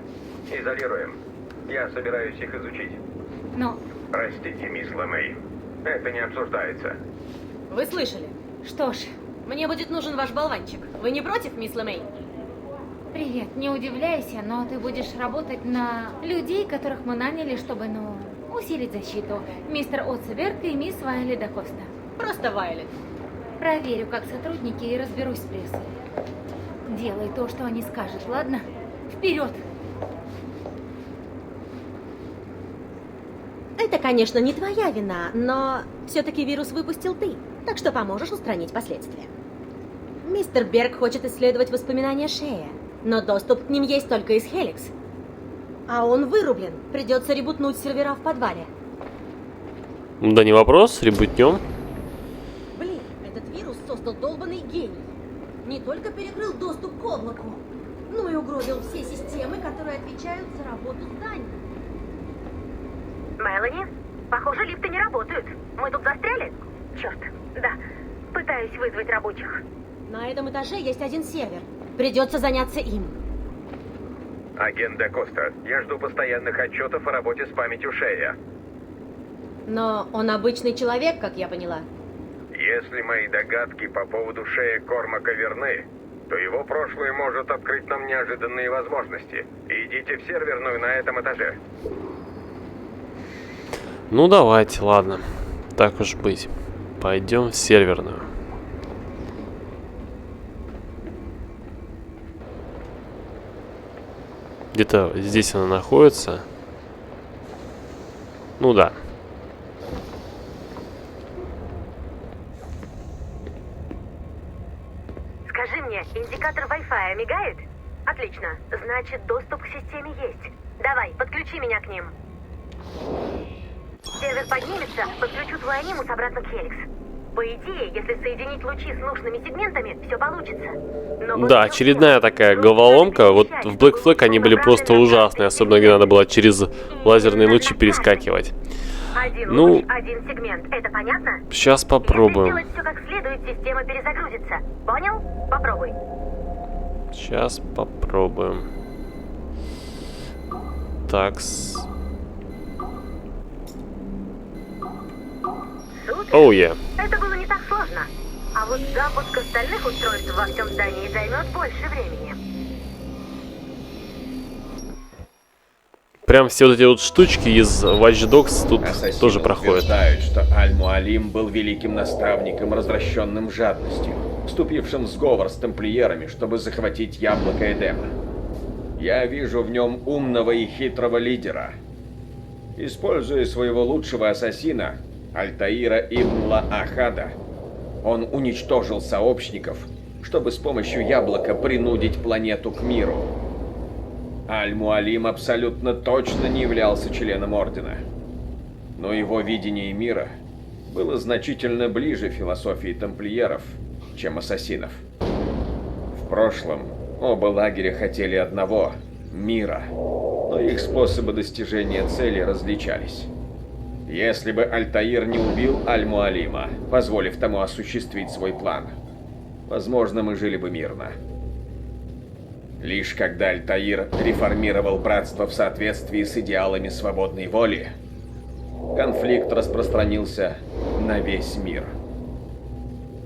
Speaker 7: изолируем. Я собираюсь их изучить.
Speaker 8: Но...
Speaker 7: Простите, мисс Лемей. Это не обсуждается.
Speaker 6: Вы слышали?
Speaker 8: Что ж...
Speaker 6: Мне будет нужен ваш болванчик. Вы не против, мисс Лемей?
Speaker 8: Привет, не удивляйся, но ты будешь работать на людей, которых мы наняли, чтобы, усилить защиту. Мистер Отцеберг и мисс Вайолет да Коста.
Speaker 6: Просто Вайолет.
Speaker 8: Проверю, как сотрудники, и разберусь с прессой. Делай то, что они скажут, ладно? Вперед!
Speaker 6: Это, конечно, не твоя вина, но все-таки вирус выпустил ты, так что поможешь устранить последствия. Мистер Берг хочет исследовать воспоминания Шея, но доступ к ним есть только из Хеликс. А он вырублен, придется ребутнуть сервера в подвале.
Speaker 1: Да не вопрос, ребутнем.
Speaker 6: Блин, этот вирус создал долбанный гений. Не только перекрыл доступ к облаку, но и угробил все системы, которые отвечают за работу зданий.
Speaker 9: Мелани, похоже, лифты не работают. Мы тут застряли? Черт, да. Пытаюсь вызвать рабочих.
Speaker 6: На этом этаже есть один сервер. Придется заняться им.
Speaker 7: Агент да Коста, я жду постоянных отчетов о работе с памятью Шея.
Speaker 6: Но он обычный человек, как я поняла.
Speaker 7: Если мои догадки по поводу Шея Кормака верны, то его прошлое может открыть нам неожиданные возможности. Идите в серверную на этом этаже.
Speaker 1: Ну давайте, ладно. Так уж быть. Пойдем в серверную. Где-то здесь она находится. Ну да.
Speaker 9: Скажи мне, индикатор Wi-Fi мигает? Отлично. Значит, доступ к системе есть. Давай, подключи меня к ним. Сервер поднимется, подключу твой анимус обратно к Хеликс. По идее, если соединить лучи с нужными сегментами, все получится. Но
Speaker 1: да, очередная такая головоломка. Вот в Black Flag они были просто ужасные, особенно где надо было через лазерные лучи перескакивать. Ну,
Speaker 9: один сегмент, это понятно?
Speaker 1: Сейчас попробуем.
Speaker 9: Если сделать все как следует, система перезагрузится. Понял? Попробуй.
Speaker 1: Сейчас попробуем. Такс. Оу, yeah.
Speaker 9: Это было не так сложно. А вот запуск остальных устройств во всем здании займет больше времени.
Speaker 1: Прям все вот эти вот штучки из Watch Dogs тут
Speaker 2: Ассасины
Speaker 1: тоже проходят.
Speaker 2: утверждают, что Аль-Муалим был великим наставником, развращенным жадностью, вступившим в сговор с тамплиерами, чтобы захватить яблоко Эдема. Я вижу в нем умного и хитрого лидера. Используя своего лучшего ассасина, Альтаира ибн Ла-Ахада, он уничтожил сообщников, чтобы с помощью яблока принудить планету к миру. Аль-Муалим абсолютно точно не являлся членом Ордена. Но его видение мира было значительно ближе философии тамплиеров, чем ассасинов. В прошлом оба лагеря хотели одного – мира, но их способы достижения цели различались. Если бы Альтаир не убил Аль-Муалима, позволив тому осуществить свой план, возможно, мы жили бы мирно. Лишь когда Альтаир реформировал братство в соответствии с идеалами свободной воли, конфликт распространился на весь мир.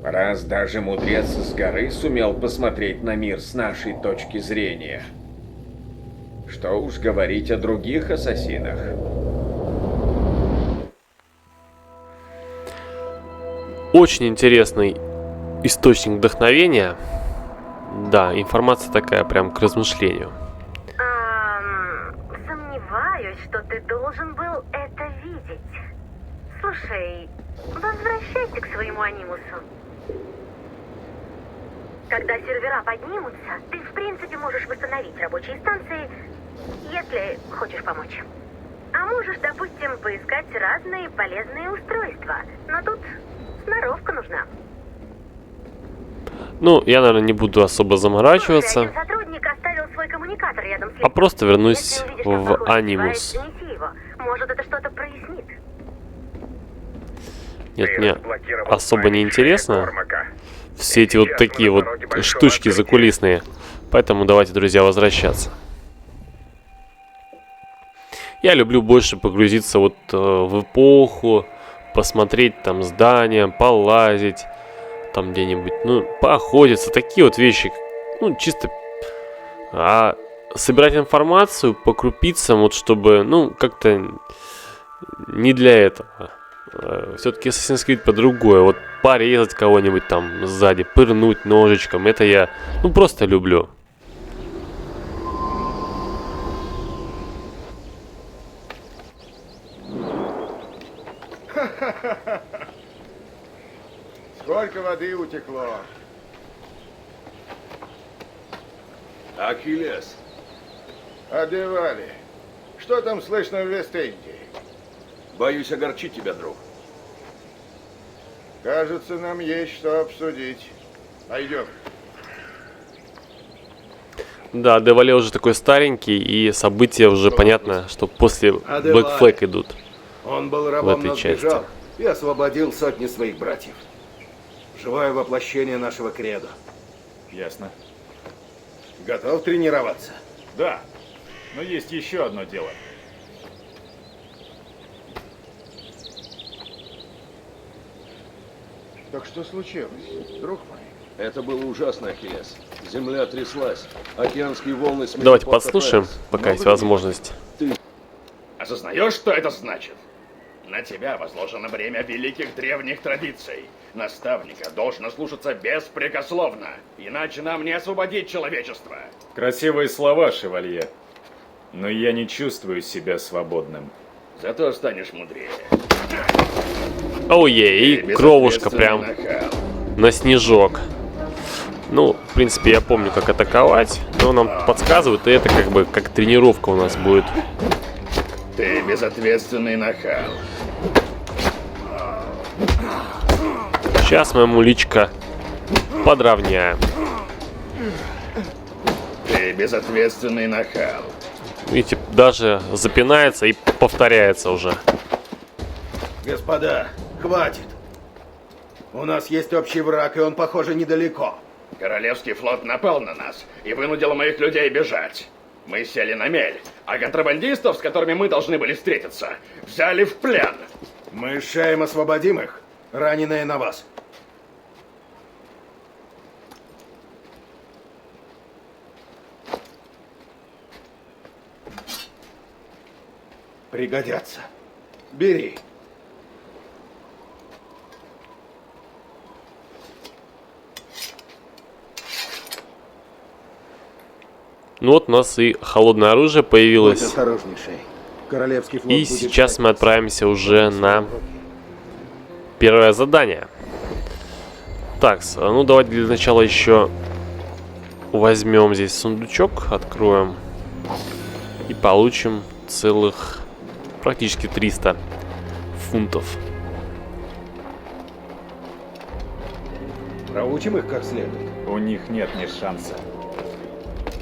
Speaker 2: Раз даже мудрец с горы сумел посмотреть на мир с нашей точки зрения, что уж говорить о других ассасинах.
Speaker 1: Очень интересный источник вдохновения. Да, информация такая прям к размышлению.
Speaker 9: Сомневаюсь, что ты должен был это видеть. Слушай, возвращайся к своему анимусу. Когда сервера поднимутся, ты в принципе можешь восстановить рабочие станции, если хочешь помочь. А можешь, допустим, поискать разные полезные устройства. Но тут сноровка нужна.
Speaker 1: Ну, я, наверное, не буду особо заморачиваться,
Speaker 9: Один сотрудник оставил свой коммуникатор рядом с
Speaker 1: а просто вернусь
Speaker 9: Если увидишь,
Speaker 1: в
Speaker 9: что похоже
Speaker 1: Анимус.
Speaker 9: девайс, занеси его. Может, это что-то прояснит.
Speaker 1: Нет, мне особо не интересно все эти вот такие вот штучки закулисные. Поэтому давайте, друзья, возвращаться. Я люблю больше погрузиться вот в эпоху, посмотреть там здания, полазить, там где-нибудь, ну, поохотиться, такие вот вещи, ну, чисто, собирать информацию по крупицам, вот чтобы, ну, как-то не для этого. Все-таки Assassin's Creed по другое, вот порезать кого-нибудь там сзади, пырнуть ножичком, это я, ну, просто люблю.
Speaker 3: Сколько воды утекло.
Speaker 5: Ахиллес.
Speaker 3: Одевали. Что там слышно в Вест-Индии?
Speaker 5: Боюсь огорчить тебя, друг.
Speaker 3: Кажется, нам есть что обсудить. Пойдем.
Speaker 1: Да, Девале уже такой старенький, и события уже понятно, что после Black Flag идут.
Speaker 5: Он был
Speaker 1: в
Speaker 5: рабом,
Speaker 1: этой
Speaker 5: но
Speaker 1: части.
Speaker 5: сбежал и освободил сотни своих братьев. Живое воплощение нашего кредо.
Speaker 12: Ясно.
Speaker 5: Готов тренироваться?
Speaker 12: Да, но есть еще одно дело.
Speaker 3: Так что случилось, друг мой?
Speaker 10: Это было ужасно, Ахиллес. Земля тряслась. Океанские волны смели
Speaker 1: Давайте
Speaker 10: Порт-о-Пренс.
Speaker 1: послушаем, пока есть возможность.
Speaker 4: Осознаешь, что это значит? На тебя возложено бремя великих древних традиций. Наставника должно слушаться беспрекословно, иначе нам не освободить человечество.
Speaker 12: Красивые слова, шевалье. Но я не чувствую себя свободным.
Speaker 4: Зато станешь мудрее.
Speaker 1: Оуе, и кровушка прям на снежок. Ну, в принципе, я помню, как атаковать, но нам подсказывают, и это как бы как тренировка у нас будет.
Speaker 4: Ты безответственный нахал.
Speaker 1: Сейчас мы ему личко подровняем.
Speaker 4: Ты безответственный нахал.
Speaker 1: Видите, даже запинается и повторяется уже.
Speaker 5: Господа, хватит. У нас есть общий враг, и он, похоже, недалеко.
Speaker 4: Королевский флот напал на нас и вынудил моих людей бежать. Мы сели на мель, а контрабандистов, с которыми мы должны были встретиться, взяли в плен.
Speaker 5: Мы с Шаем освободим их. Раненые на вас. Пригодятся. Бери.
Speaker 1: Ну вот у нас и холодное оружие
Speaker 5: Будь
Speaker 1: появилось.
Speaker 5: осторожнейший. Королевский флот
Speaker 1: И
Speaker 5: будет
Speaker 1: сейчас
Speaker 5: ждать
Speaker 1: мы отправимся уже на первое задание. Так, ну давайте для начала еще возьмем здесь сундучок, откроем. И получим целых практически 300 фунтов.
Speaker 5: Проучим их как следует.
Speaker 12: У них нет ни шанса.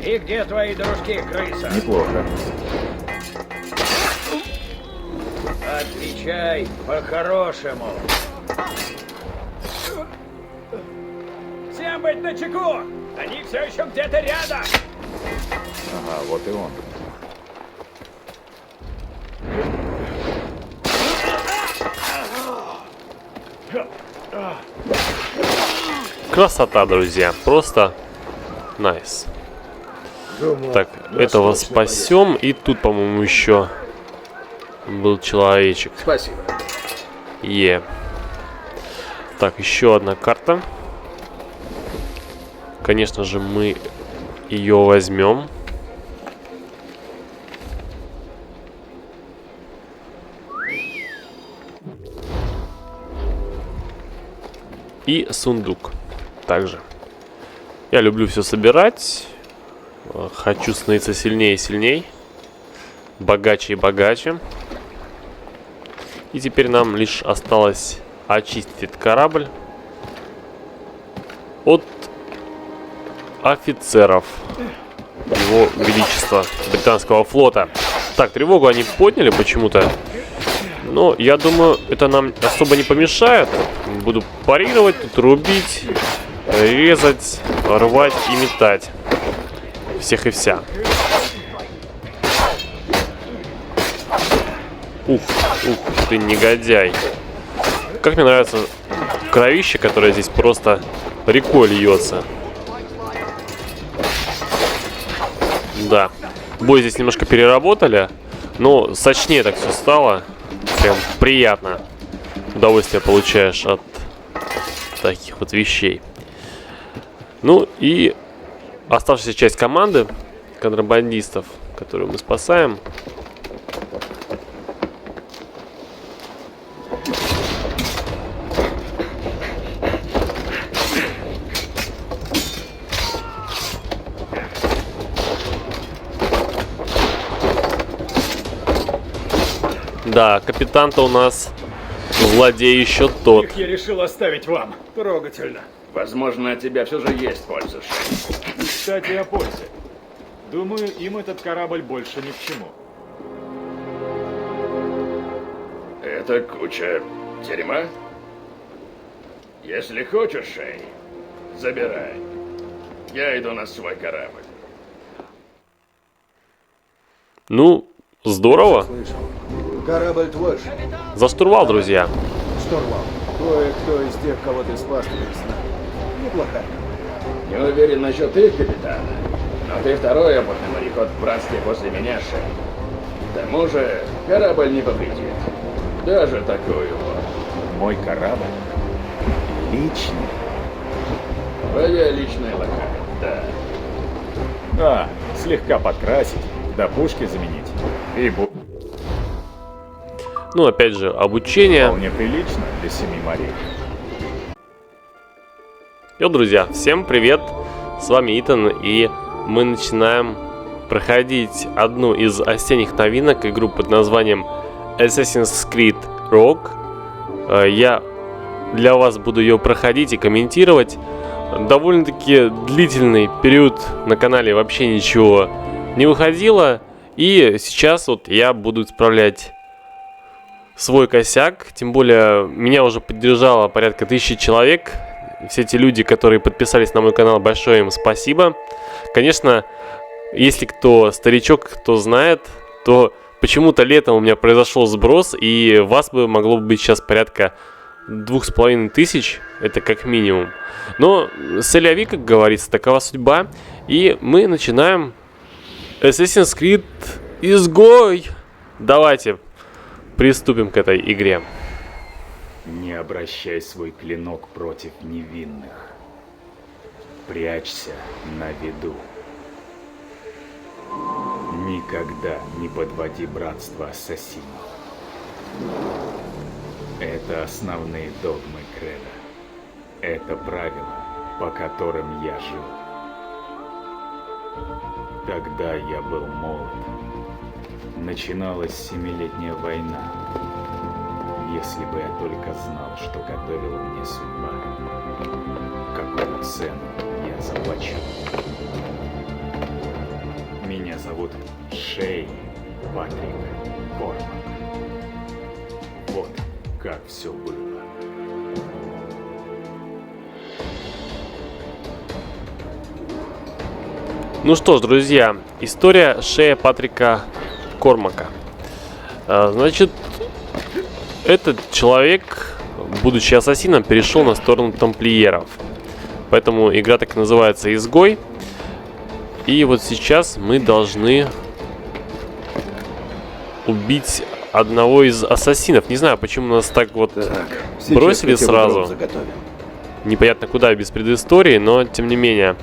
Speaker 13: И где твои дружки, крыса?
Speaker 12: Неплохо.
Speaker 13: Отвечай по-хорошему. Всем быть начеку! Они все еще где-то рядом!
Speaker 12: Ага, вот и он.
Speaker 1: Красота, друзья. Просто найс. Так, этого спасем. И тут, по-моему, еще был человечек.
Speaker 10: Спасибо.
Speaker 1: Так, еще одна карта. Конечно же, мы ее возьмем. И сундук также. Я люблю все собирать. Хочу становиться сильнее и сильнее. Богаче и богаче. И теперь нам лишь осталось очистить этот корабль от офицеров Его Величества Британского флота. Так, тревогу они подняли почему-то. Но я думаю, это нам особо не помешает. Буду парировать, тут рубить, резать, рвать и метать. Всех и вся. Ух ты, негодяй. Как мне нравится кровище, которое здесь просто рекой льется. Да. Бой здесь немножко переработали, но сочнее так все стало. Прям приятно. Удовольствие получаешь от таких вот вещей. Ну и оставшаяся часть команды контрабандистов, которую мы спасаем. Да, капитан-то у нас злодей еще тот.
Speaker 12: Их я решил оставить вам.
Speaker 5: Трогательно.
Speaker 4: Возможно, от тебя все же есть польза.
Speaker 12: Кстати, о пользе. Думаю, им этот корабль больше ни к чему.
Speaker 4: Это куча дерьма? Если хочешь, Шей, забирай. Я иду на свой корабль.
Speaker 1: Ну, здорово.
Speaker 5: Слышал. Корабль твой.
Speaker 1: За штурвал, друзья.
Speaker 5: Штурвал. Кое-кто из тех, кого ты спас, ясно. Неплохая.
Speaker 4: Не уверен насчет их, капитана. Но ты второй опытный моряк братстве после меня, Шей. К тому же, корабль не повредит. Даже такой вот.
Speaker 12: Мой корабль? Личный?
Speaker 4: Твоя личная локаль, да.
Speaker 12: А, слегка подкрасить, да пушки заменить. И
Speaker 1: Ну, опять же, обучение.
Speaker 12: вполне прилично для 7 морей.
Speaker 1: Йо, друзья, всем привет! С вами Итан, и мы начинаем проходить одну из осенних новинок, игру под названием Assassin's Creed Rogue. Я для вас буду ее проходить и комментировать. Довольно-таки длительный период на канале вообще ничего не выходило, и сейчас вот я буду исправлять свой косяк. Тем более меня уже поддержало порядка 1000 человек. Все эти люди, которые подписались на мой канал, большое им спасибо. Конечно, если кто старичок, кто знает, то почему-то летом у меня произошел сброс, и вас бы могло быть сейчас порядка 2500, это как минимум. Но сэляви, как говорится, такова судьба. И мы начинаем Assassin's Creed Изгой. давайте приступим к этой игре.
Speaker 12: Не обращай свой клинок против невинных. Прячься на виду. Никогда не подводи братство ассасинов. Это основные догмы Кредо. Это правила, по которым я жил. Тогда я был молод. Начиналась 7-летняя война. Если бы я только знал, что готовила мне судьба, какую цену я заплачу. Меня зовут Шей Патрик Кормак. Вот как все было.
Speaker 1: Ну что ж, друзья, история Шея Патрика Кормака. Значит, этот человек, будучи ассасином, перешел на сторону тамплиеров. Поэтому игра так и называется «Изгой». И вот сейчас мы должны убить одного из ассасинов. Не знаю, почему нас так вот бросили сразу. Непонятно куда, без предыстории, но тем не менее.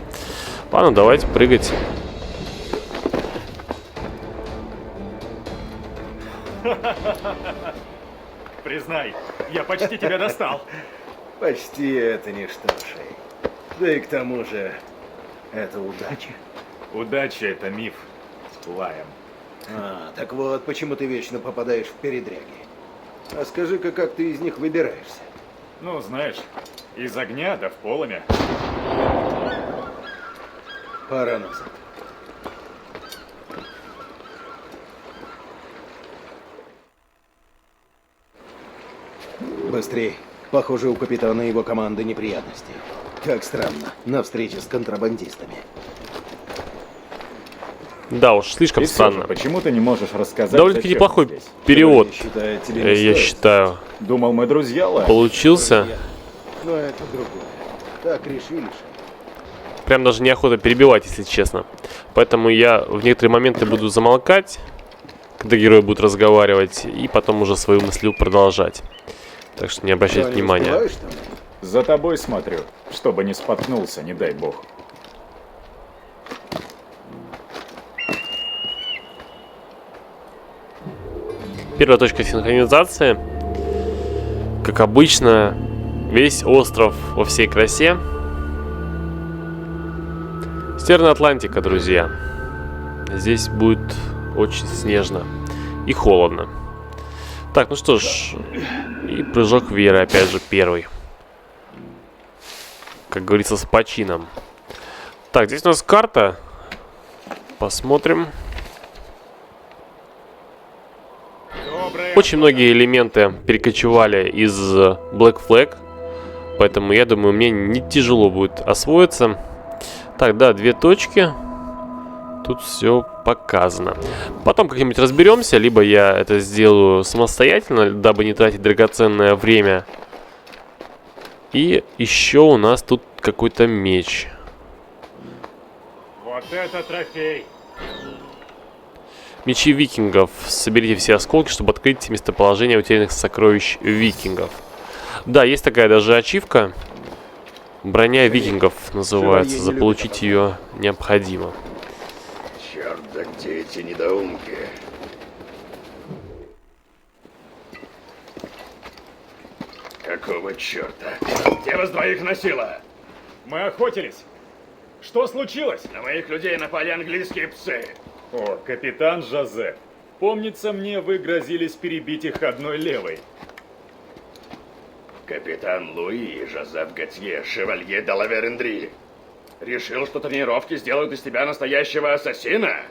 Speaker 1: Ладно, давайте прыгать.
Speaker 12: Признай, я почти тебя достал.
Speaker 5: Почти это ничто, Шей. Да и к тому же, это удача.
Speaker 12: Удача — это миф. Лаем.
Speaker 5: Так вот, почему ты вечно попадаешь в передряги. А скажи-ка, как ты из них выбираешься?
Speaker 12: Ну, знаешь, из огня да в полымя.
Speaker 5: Пора назад. Быстрей. Похоже, у капитана и его команды неприятности. Как странно, на встрече с контрабандистами.
Speaker 1: Да уж, слишком
Speaker 12: И все
Speaker 1: странно.
Speaker 12: же, почему ты не можешь рассказать?
Speaker 1: Довольно-таки неплохой перевод, я считаю.
Speaker 12: Думал, мы друзья, Лайм.
Speaker 1: Получился.
Speaker 5: Но это другое. Так решили.
Speaker 1: Прям даже неохота перебивать, если честно. Поэтому я в некоторые моменты буду замолкать, когда герои будут разговаривать, и потом уже свою мысль продолжать. Так что не обращайте внимания.
Speaker 12: За тобой смотрю, чтобы не споткнулся, не дай бог.
Speaker 1: Первая точка синхронизации. Как обычно, весь остров во всей красе. Северная Атлантика, друзья. Здесь будет очень снежно и холодно. Так, ну что ж. И прыжок веры, опять же, первый. Как говорится, с почином. Так, здесь у нас карта. Посмотрим. Очень многие элементы перекочевали из Black Flag. Поэтому, я думаю, мне не тяжело будет освоиться. Так, да, 2 точки. Тут все показано. Потом как-нибудь разберемся. Либо я это сделаю самостоятельно, дабы не тратить драгоценное время. И еще у нас тут какой-то меч.
Speaker 12: Вот это трофей!
Speaker 1: Мечи викингов. Соберите все осколки, чтобы открыть местоположение утерянных сокровищ викингов. Да, есть такая даже ачивка. Броня викингов называется. Заполучить ее необходимо.
Speaker 4: Черт, да где эти недоумки? Какого черта? Где вас двоих носило?
Speaker 12: Мы охотились. Что случилось?
Speaker 4: На моих людей напали английские псы.
Speaker 12: О, капитан Жозеф. Помнится мне, вы грозились перебить их одной левой.
Speaker 4: Капитан Луи и Жозеф Готье, шевалье де ла Верендри. Решил, что тренировки сделают из тебя настоящего ассасина?